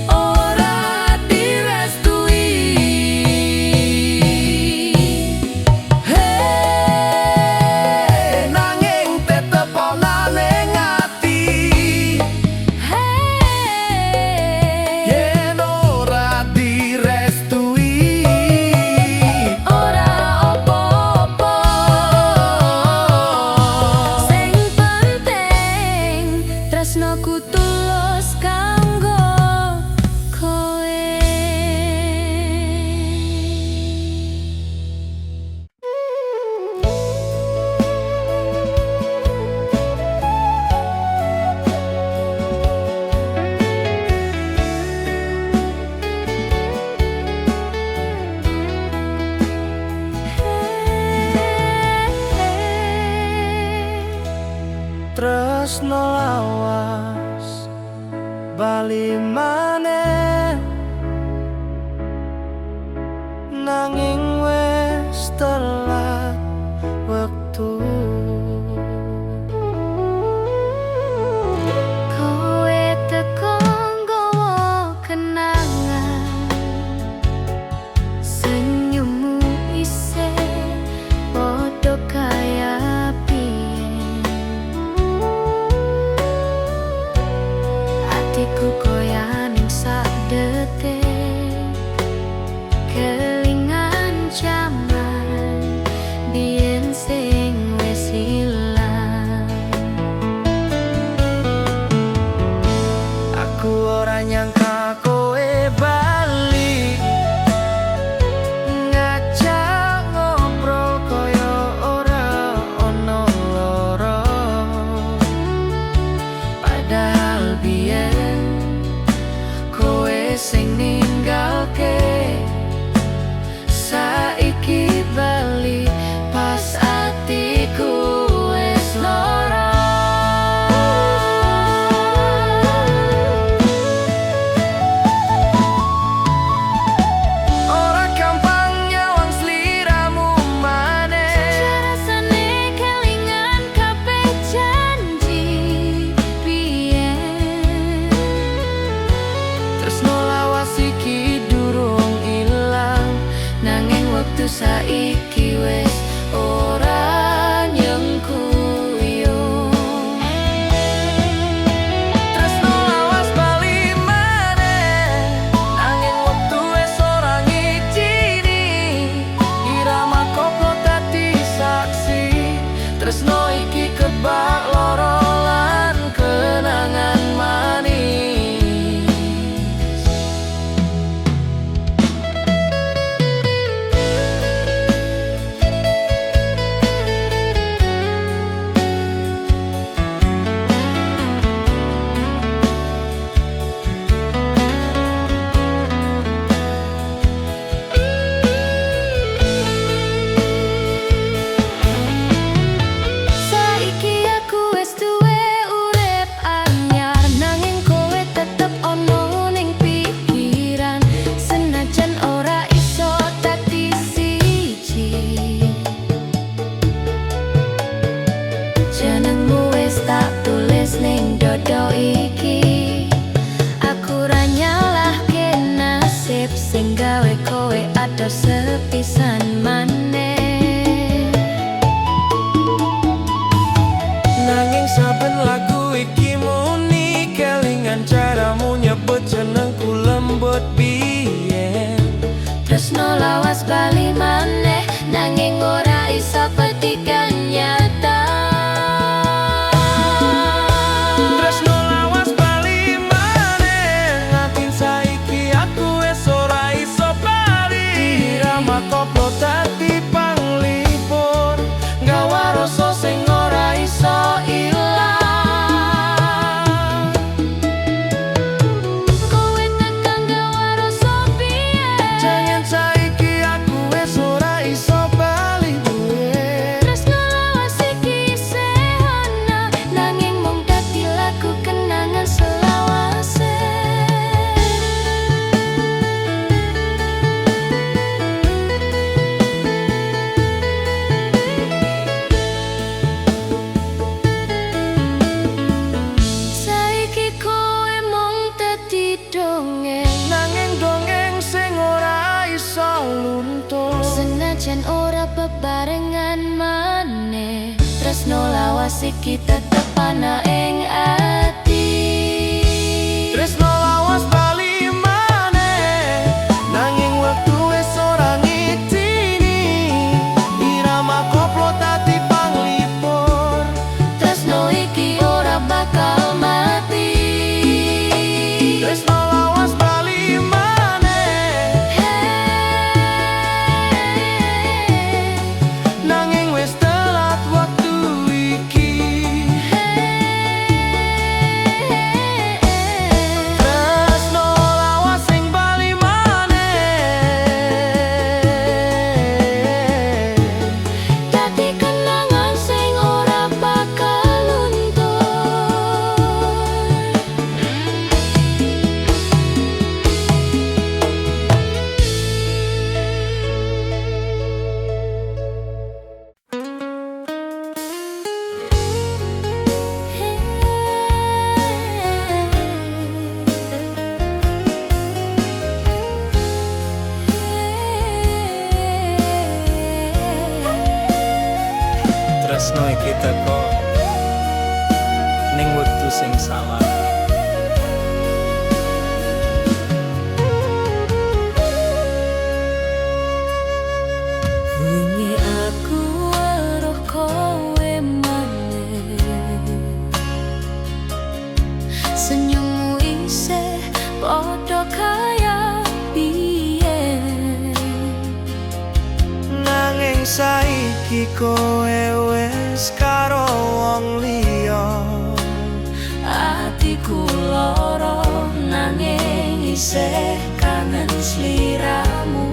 ora direstui. Nanging tetep ana ning ati, yen ora direstui. Ora apa-apa, sing penting tresnoku tulus kanggo kowe. Tresno lawas bali maneh, nanging wis telat wektu. Kowe teko nggawa kenangan, senyummu isih padha kaya biyen. Atiku goyah ning sak detik, kelingan jaman biyen sing wis ilang. Aku ora nyangka kowe bali, ngajak ngobrol koyo ora ono loro. Padahal biyen kowe sing ninggalke, saiki bali pas atiku wis lara. Ora gampang nyawang sliramu maneh, Rasane kelingan kabeh janji biyen. tresno lawas iki durung ilang, nanging wektu saiki wis ora nyengkuyung. Tresno lawas bali maneh, nanging wektu wis ora ngijini. Irama koplo dadi saksi, tresno iki kebak loro lan kenangan. lawas bali maneh nanging ora iso petikan nyata. Tresno lawas bali maneh nganti saiki aku wis ora iso bali. Irama koplo dadi panglipur gawa rasa sing ora iso ilang. Kowe tekan gawa rasa piye? Jangan saiki aku wis ora iso bali duwe. Tresno lawas iki isih ana nanging mung dadi lagu kenangan selawase. Saiki kowe mung dadi dongeng Nanging dongeng sing ora iso luntur. senajan ora bebarengan maneh. Tresno lawas iki tetep ana ing ati. Tresno lawas bali maneh nanging wektu wis ora ngitini. Irama koplo dadi panglipur. Tresno iki ora bakal mati. Tresno lawas bali maneh nanging wis telat waktu iki. Tresno lawas sing bali maneh Dadi kenangan sing ora bakal luntur. Tresno iki teko ning wektu sing salah. Wingi aku weruh kowe maneh, senyummu isih padha kaya biyen. nanging saiki kowe wis karo wong liya. Atiku lara nanging isih kangen sliramu.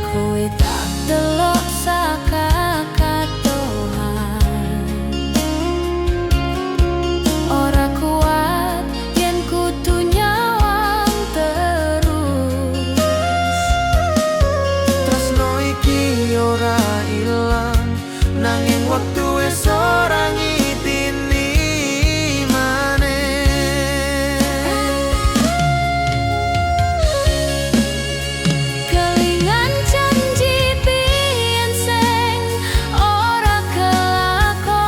Kowe tak delok saka katohan, ora kuat yen kudu nyawang terus. Tresno iki ora ilang nanging wektu wis ora ngitini maneh. Kelingan janji biyen sing ora kelakon.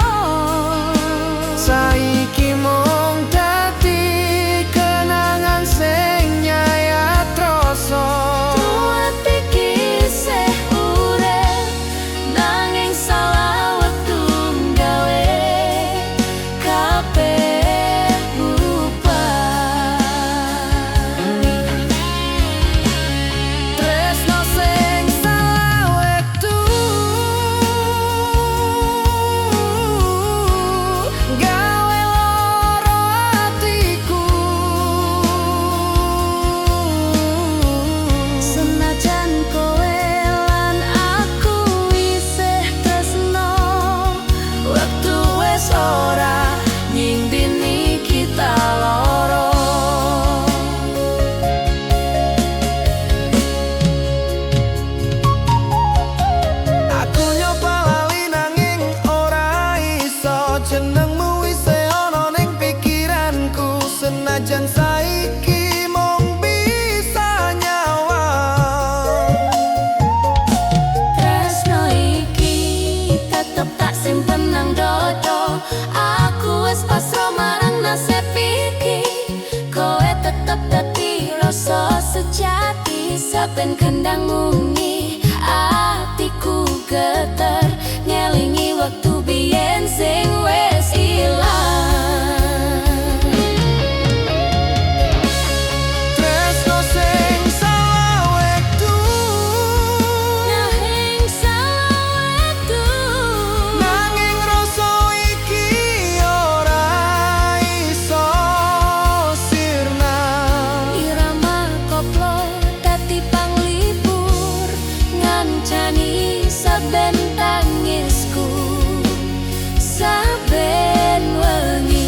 Saiki mung dadi kenangan sing nyayat rasa. Ruwet iki isih urip nanging salah wektu gawe kabeh bubar. Tresno sing salah wektu gawe lara atiku. Senajan kowe lan aku isih tresno, wektu wis ora nyindini kita loro. Aku nyoba lali nanging ora iso. Jenengmu isih ana ning pikiranku. Senajan saiki mung bisa nyawang. Tresno iki tetep tak simpen nang dodo. saben kendang mungi atiku geter ngelingi waktu biyen sing wis ilang. Tresno sing salah wektu Nanging salah wektu nanging rasa iki ora iso sirna. irama koplo dadi panglipur ngancani saben tangisku saben wengi.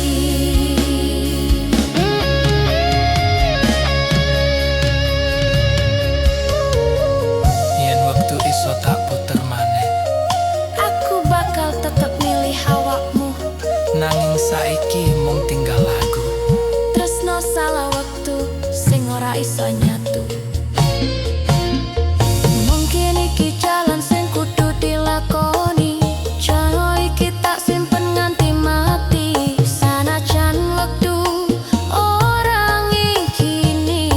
Yen wektu iso tak puter maneh, Aku bakal tetep milih awakmu. nanging saiki mung tinggal lagu. Tresno salah waktu sing ora iso nyatu. Mungkin iki jalan sing kudu dilakoni. Cara iki tak simpen nganti mati. Sanajan waktu orang ngikini.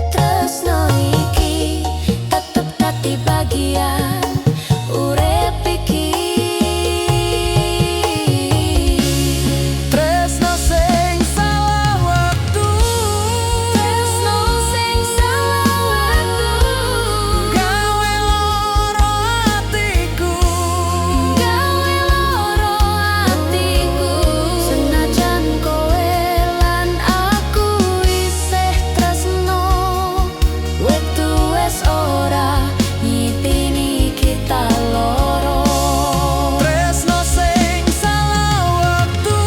Tresno iki tetep dadi bagian urip iki. Tresno sing salah wektu Tresno sing salah waktu gawe loro atiku. gawe loro atiku. Senajan kowe lan aku isih tresno, wektu wis ora nyitini kita loro. Tresno sing salah wektu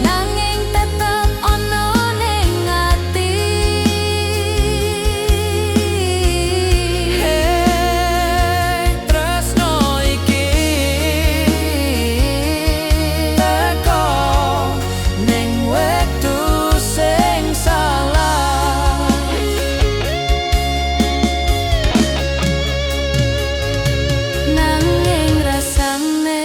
Nanging tetep ono ning ati. Tresno iki teko ning wektu sing salah. Nanging rasane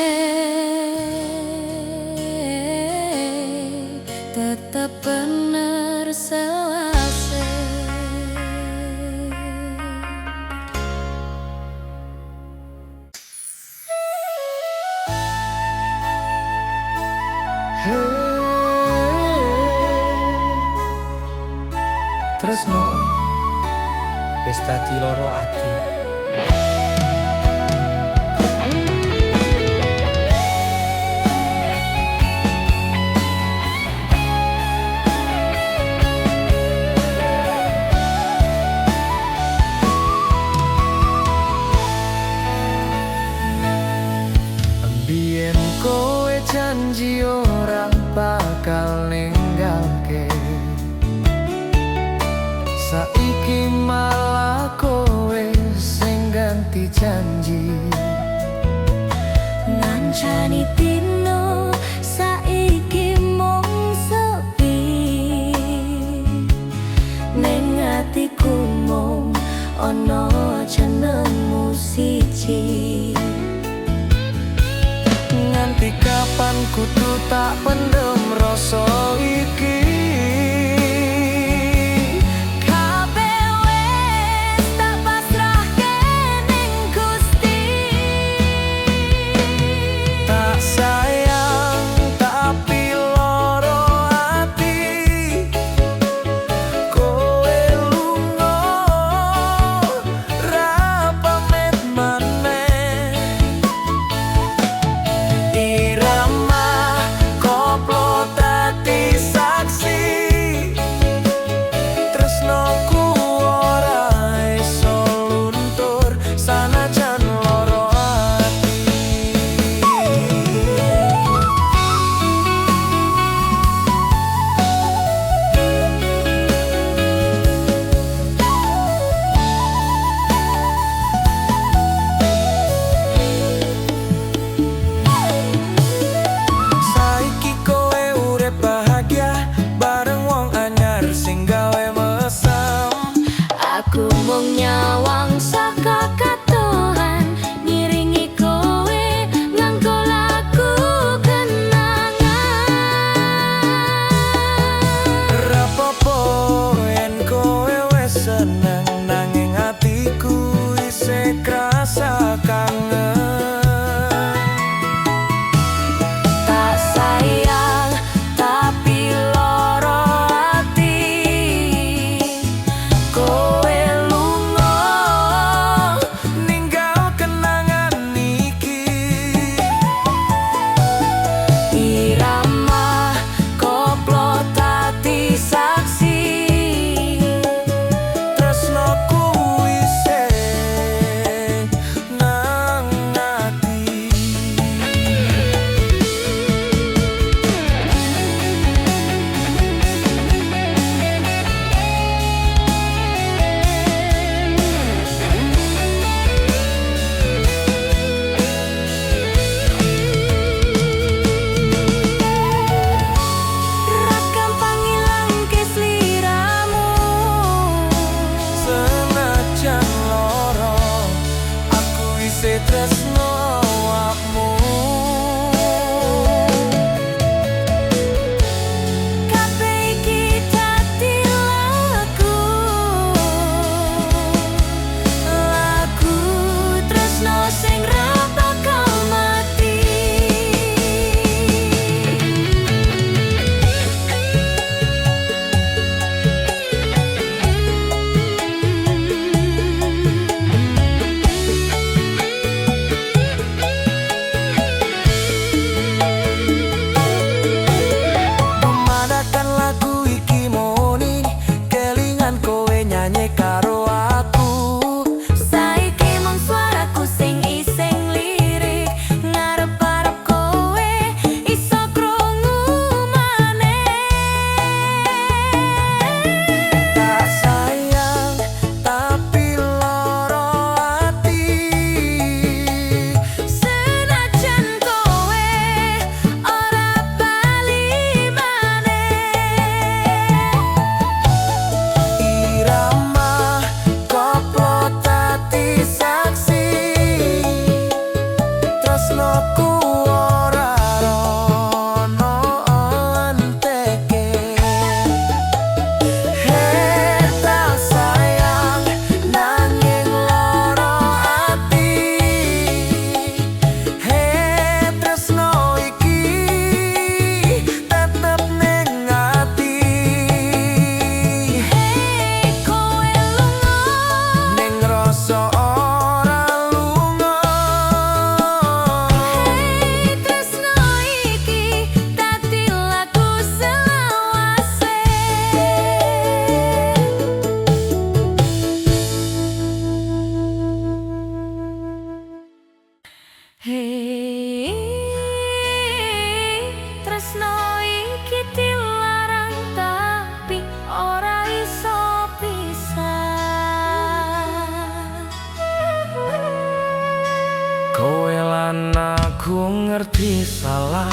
tetep bener selase. Tresno wis dadi loro ati. Biyen kowe janji ora bakal ninggalke, saiki malah kowe sing ganti janji. Ngancani dino saiki mung sepi. Ning atiku mung ono jenengmu siji. Nganti kapan kudu tak pendem rasa iki? Kabeh wis tak pasrahke ning Gusti. Tak sayang tapi loro ati. Kowe lunga ra pamit maneh. Irama koplo dadi saksi. Tresnoku ora iso luntur sanajan loro ati. Saiki kowe urip bahagia bareng wong anyar sing gawe mesem. Aku mung nyawang saka katohan ngiringi kowe nganggo lagu kenangan. Aku ngerti salah,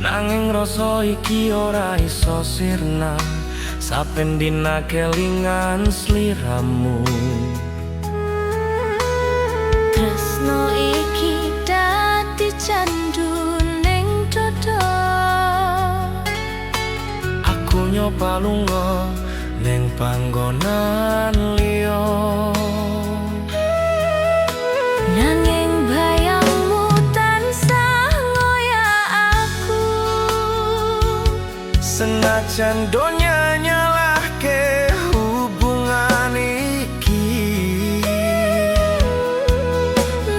nanging rasa iki ora iso sirna. Saben dina kelingan sliramu. Tresno iki dadi candu ning dodo. Aku nyoba lunga ning panggonan liya, Nanging bayangmu tansah ngoyak aku. senajan donya nyalahke hubungan iki.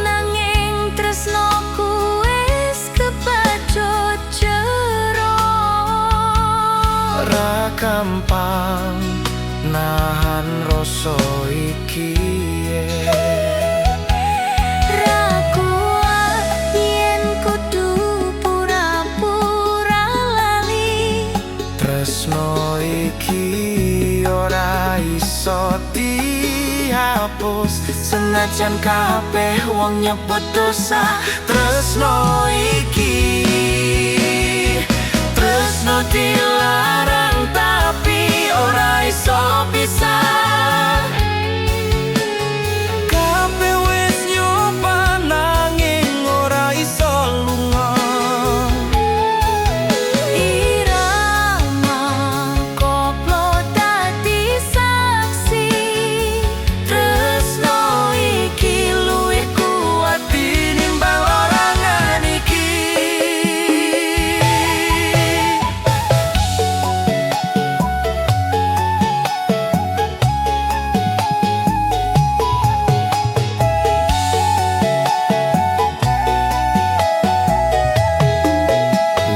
Nanging tresnoku wis kepacut jero. Ora gampang nahan rasa iki. Ra kuat yen kudu pura-pura lali. Tresno iki ora iso dihapus, senajan kabeh wong nyebut dosa. Tresno iki, tresno dilarang tapi ora iso pisah. Kabeh wis nyoba nanging ora iso lunga. Irama koplo dadi saksi. Tresno iki luwih kuat Tinimbang larangan iki.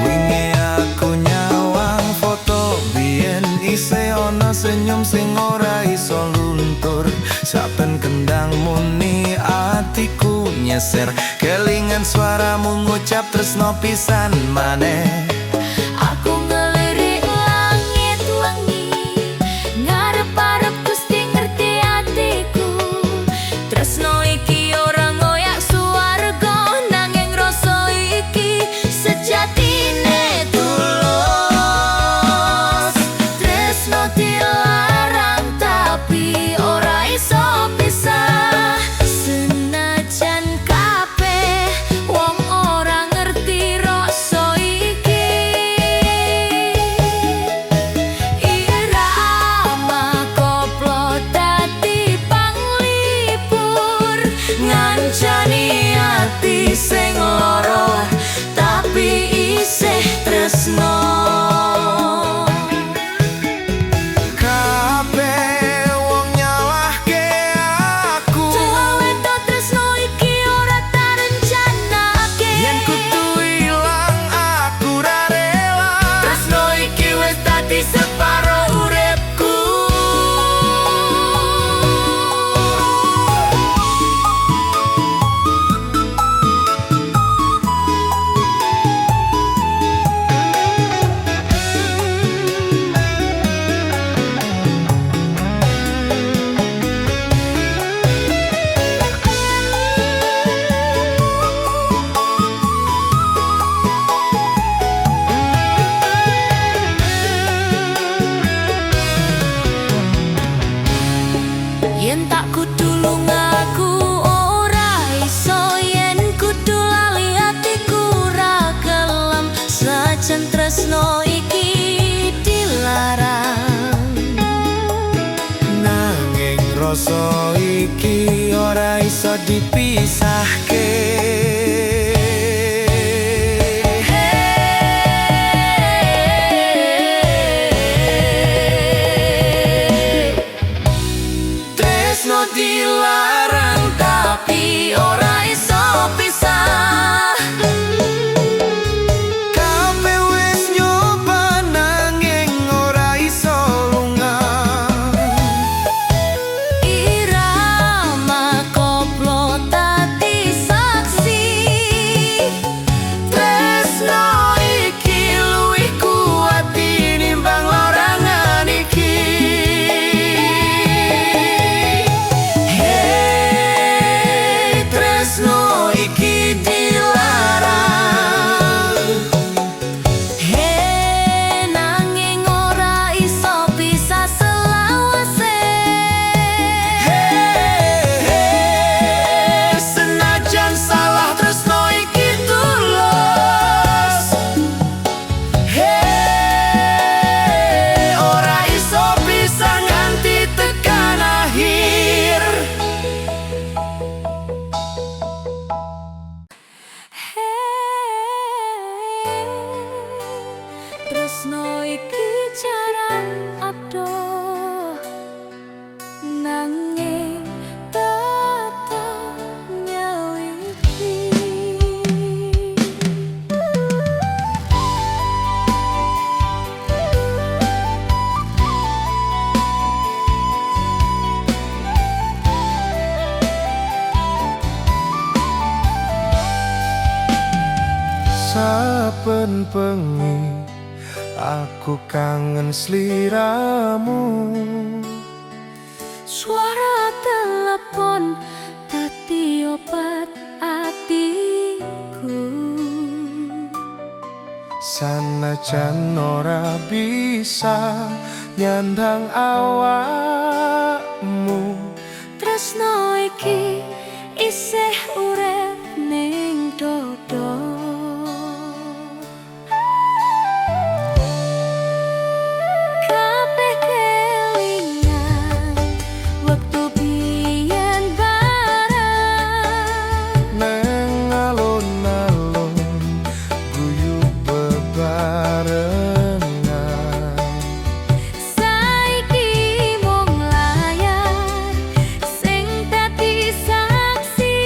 Wingi aku nyawang foto biyen isih ana senyum sing ora iso luntur. Saben kendang muni atiku nyeser, kelingan suaramu ngucap tresno pisan maneh. Aku ngelirik langit wengi, ngarep-arep Gusti ngerti atiku. Tresno iki ora ngoyak swarga, nanging rasa iki sejatine tulus. Tresno dilarang tapi ora iso pisah, senajan kabeh wong ora ngerti rasa iki. Irama koplo dadi panglipur, ngancani ati sing lara tapi isih tresno. Kabeh wong nyalahke aku, Wedo tresno iki ora tarencanake. yen kudu ilang aku ra rela. Tresno iki wis dadi separo uripku. Yen tak kudu lungaku ora iso, yen kudu lali atiku ra gelem, sajan tresno iki dilarang. Nanging rasa iki ora iso dipisahke. Tresno dilarang tapi ora iso pisah. Kabeh wis nyoba nanging ora iso lunga. Irama koplo dadi saksi. Saben bengi aku kangen sliramu. Suara telepon dadi obat atiku. Sanajan ora bisa nyandang awakmu, Tresno iki isih urip ning dodo. Kabeh kelingan wektu biyen bareng, neng alun-alun guyub bebarengan. saiki mung layar sing dadi saksi.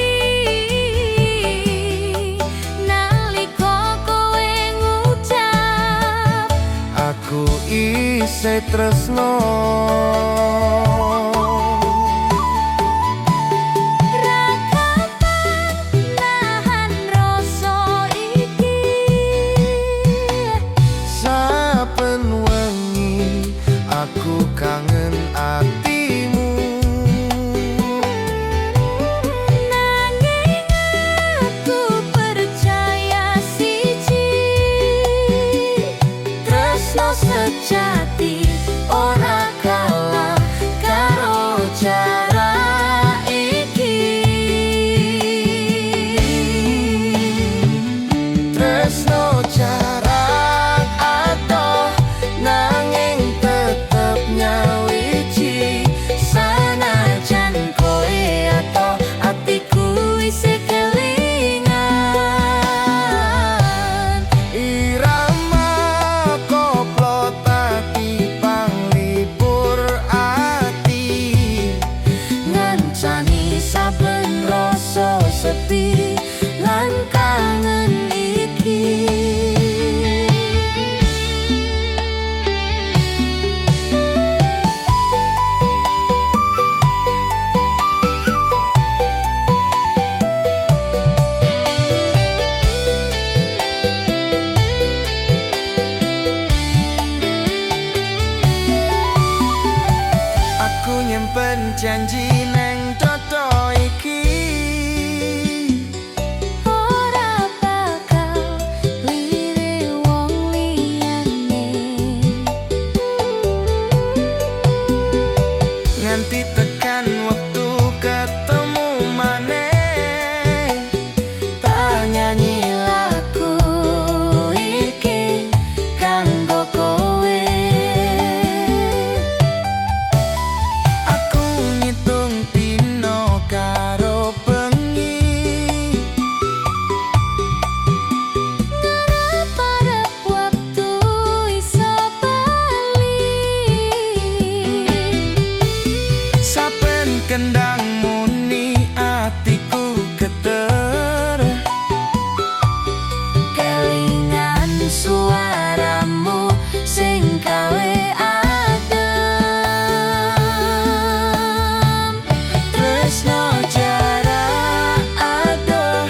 Nalika kowe ngucap Aku isih tresno. nahan rasa iki. Saben wengi aku kangen atimu. Nanging aku percaya siji, tresno sejati ora kalah karo jarak iki. Tresno jarak adoh nanging tetep nyawiji. Sanajan kowe ato atiku isih kelingan. Irama koplo tati panglipur ati, Ngancani saben rasa sepi lan kangen iki. aku nyimpen janji neng dodo iki. Ora bakal lirik wong liyane. Nganti tekan waktu ketemu maneh, Tak nyanyi lagu iki kanggo kowe. aku ngitung dino karo bengi. Ngarep-arep waktu iso bali. Saben kendang muni atiku geter. Kelingan suaramu sing gawe adem. Tresno jarak adoh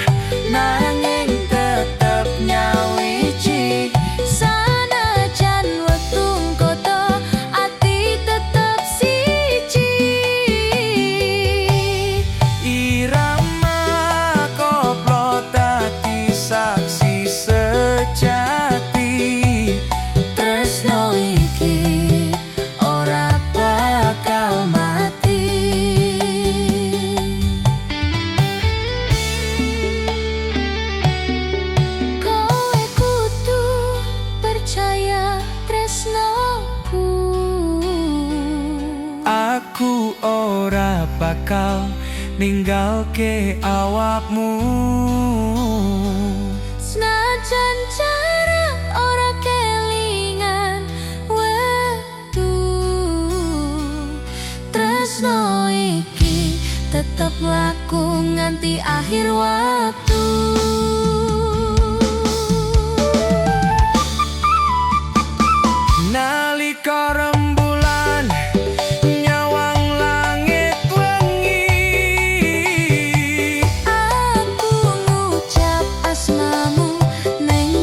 nanging tetep nyawiji. Sanajan wektu ngkoto ati tetep siji. Irama koplo tati saksi sejati. Tresno iki ora bakal mati. Kowe kudu percaya tresnoku. Aku ora bakal ninggalke awakmu. Senajan jarak ora kelingan wektu, tresno iki tetep laku nganti akhir waktu. Nalika rembulan nyawang langit wengi, Aku ngucap asmamu neng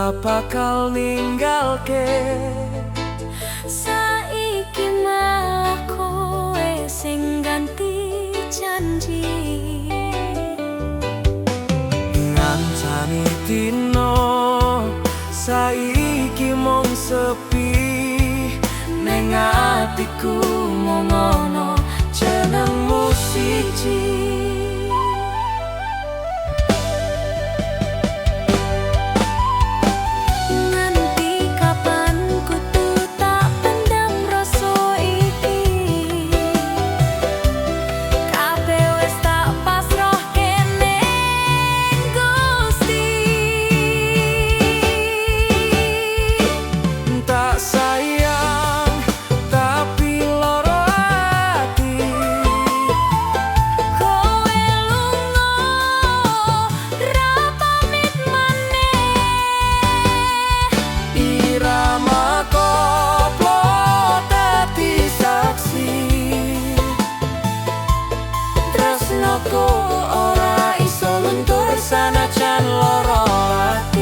ora bakal ninggalke. Saiki malah kowe sing ganti janji. Ngancani dino saiki mung sepi, ning atiku mung ono jenengmu siji. Nganti kapan kudu tak pendam rasa iki? Kabeh wis tak pasrahke ning Gusti. Tak sayang tapi loro ati, Kowe lunga ra pamit maneh. irama koplo dadi saksi. Tresnoku ora iso luntur sanajan loro ati.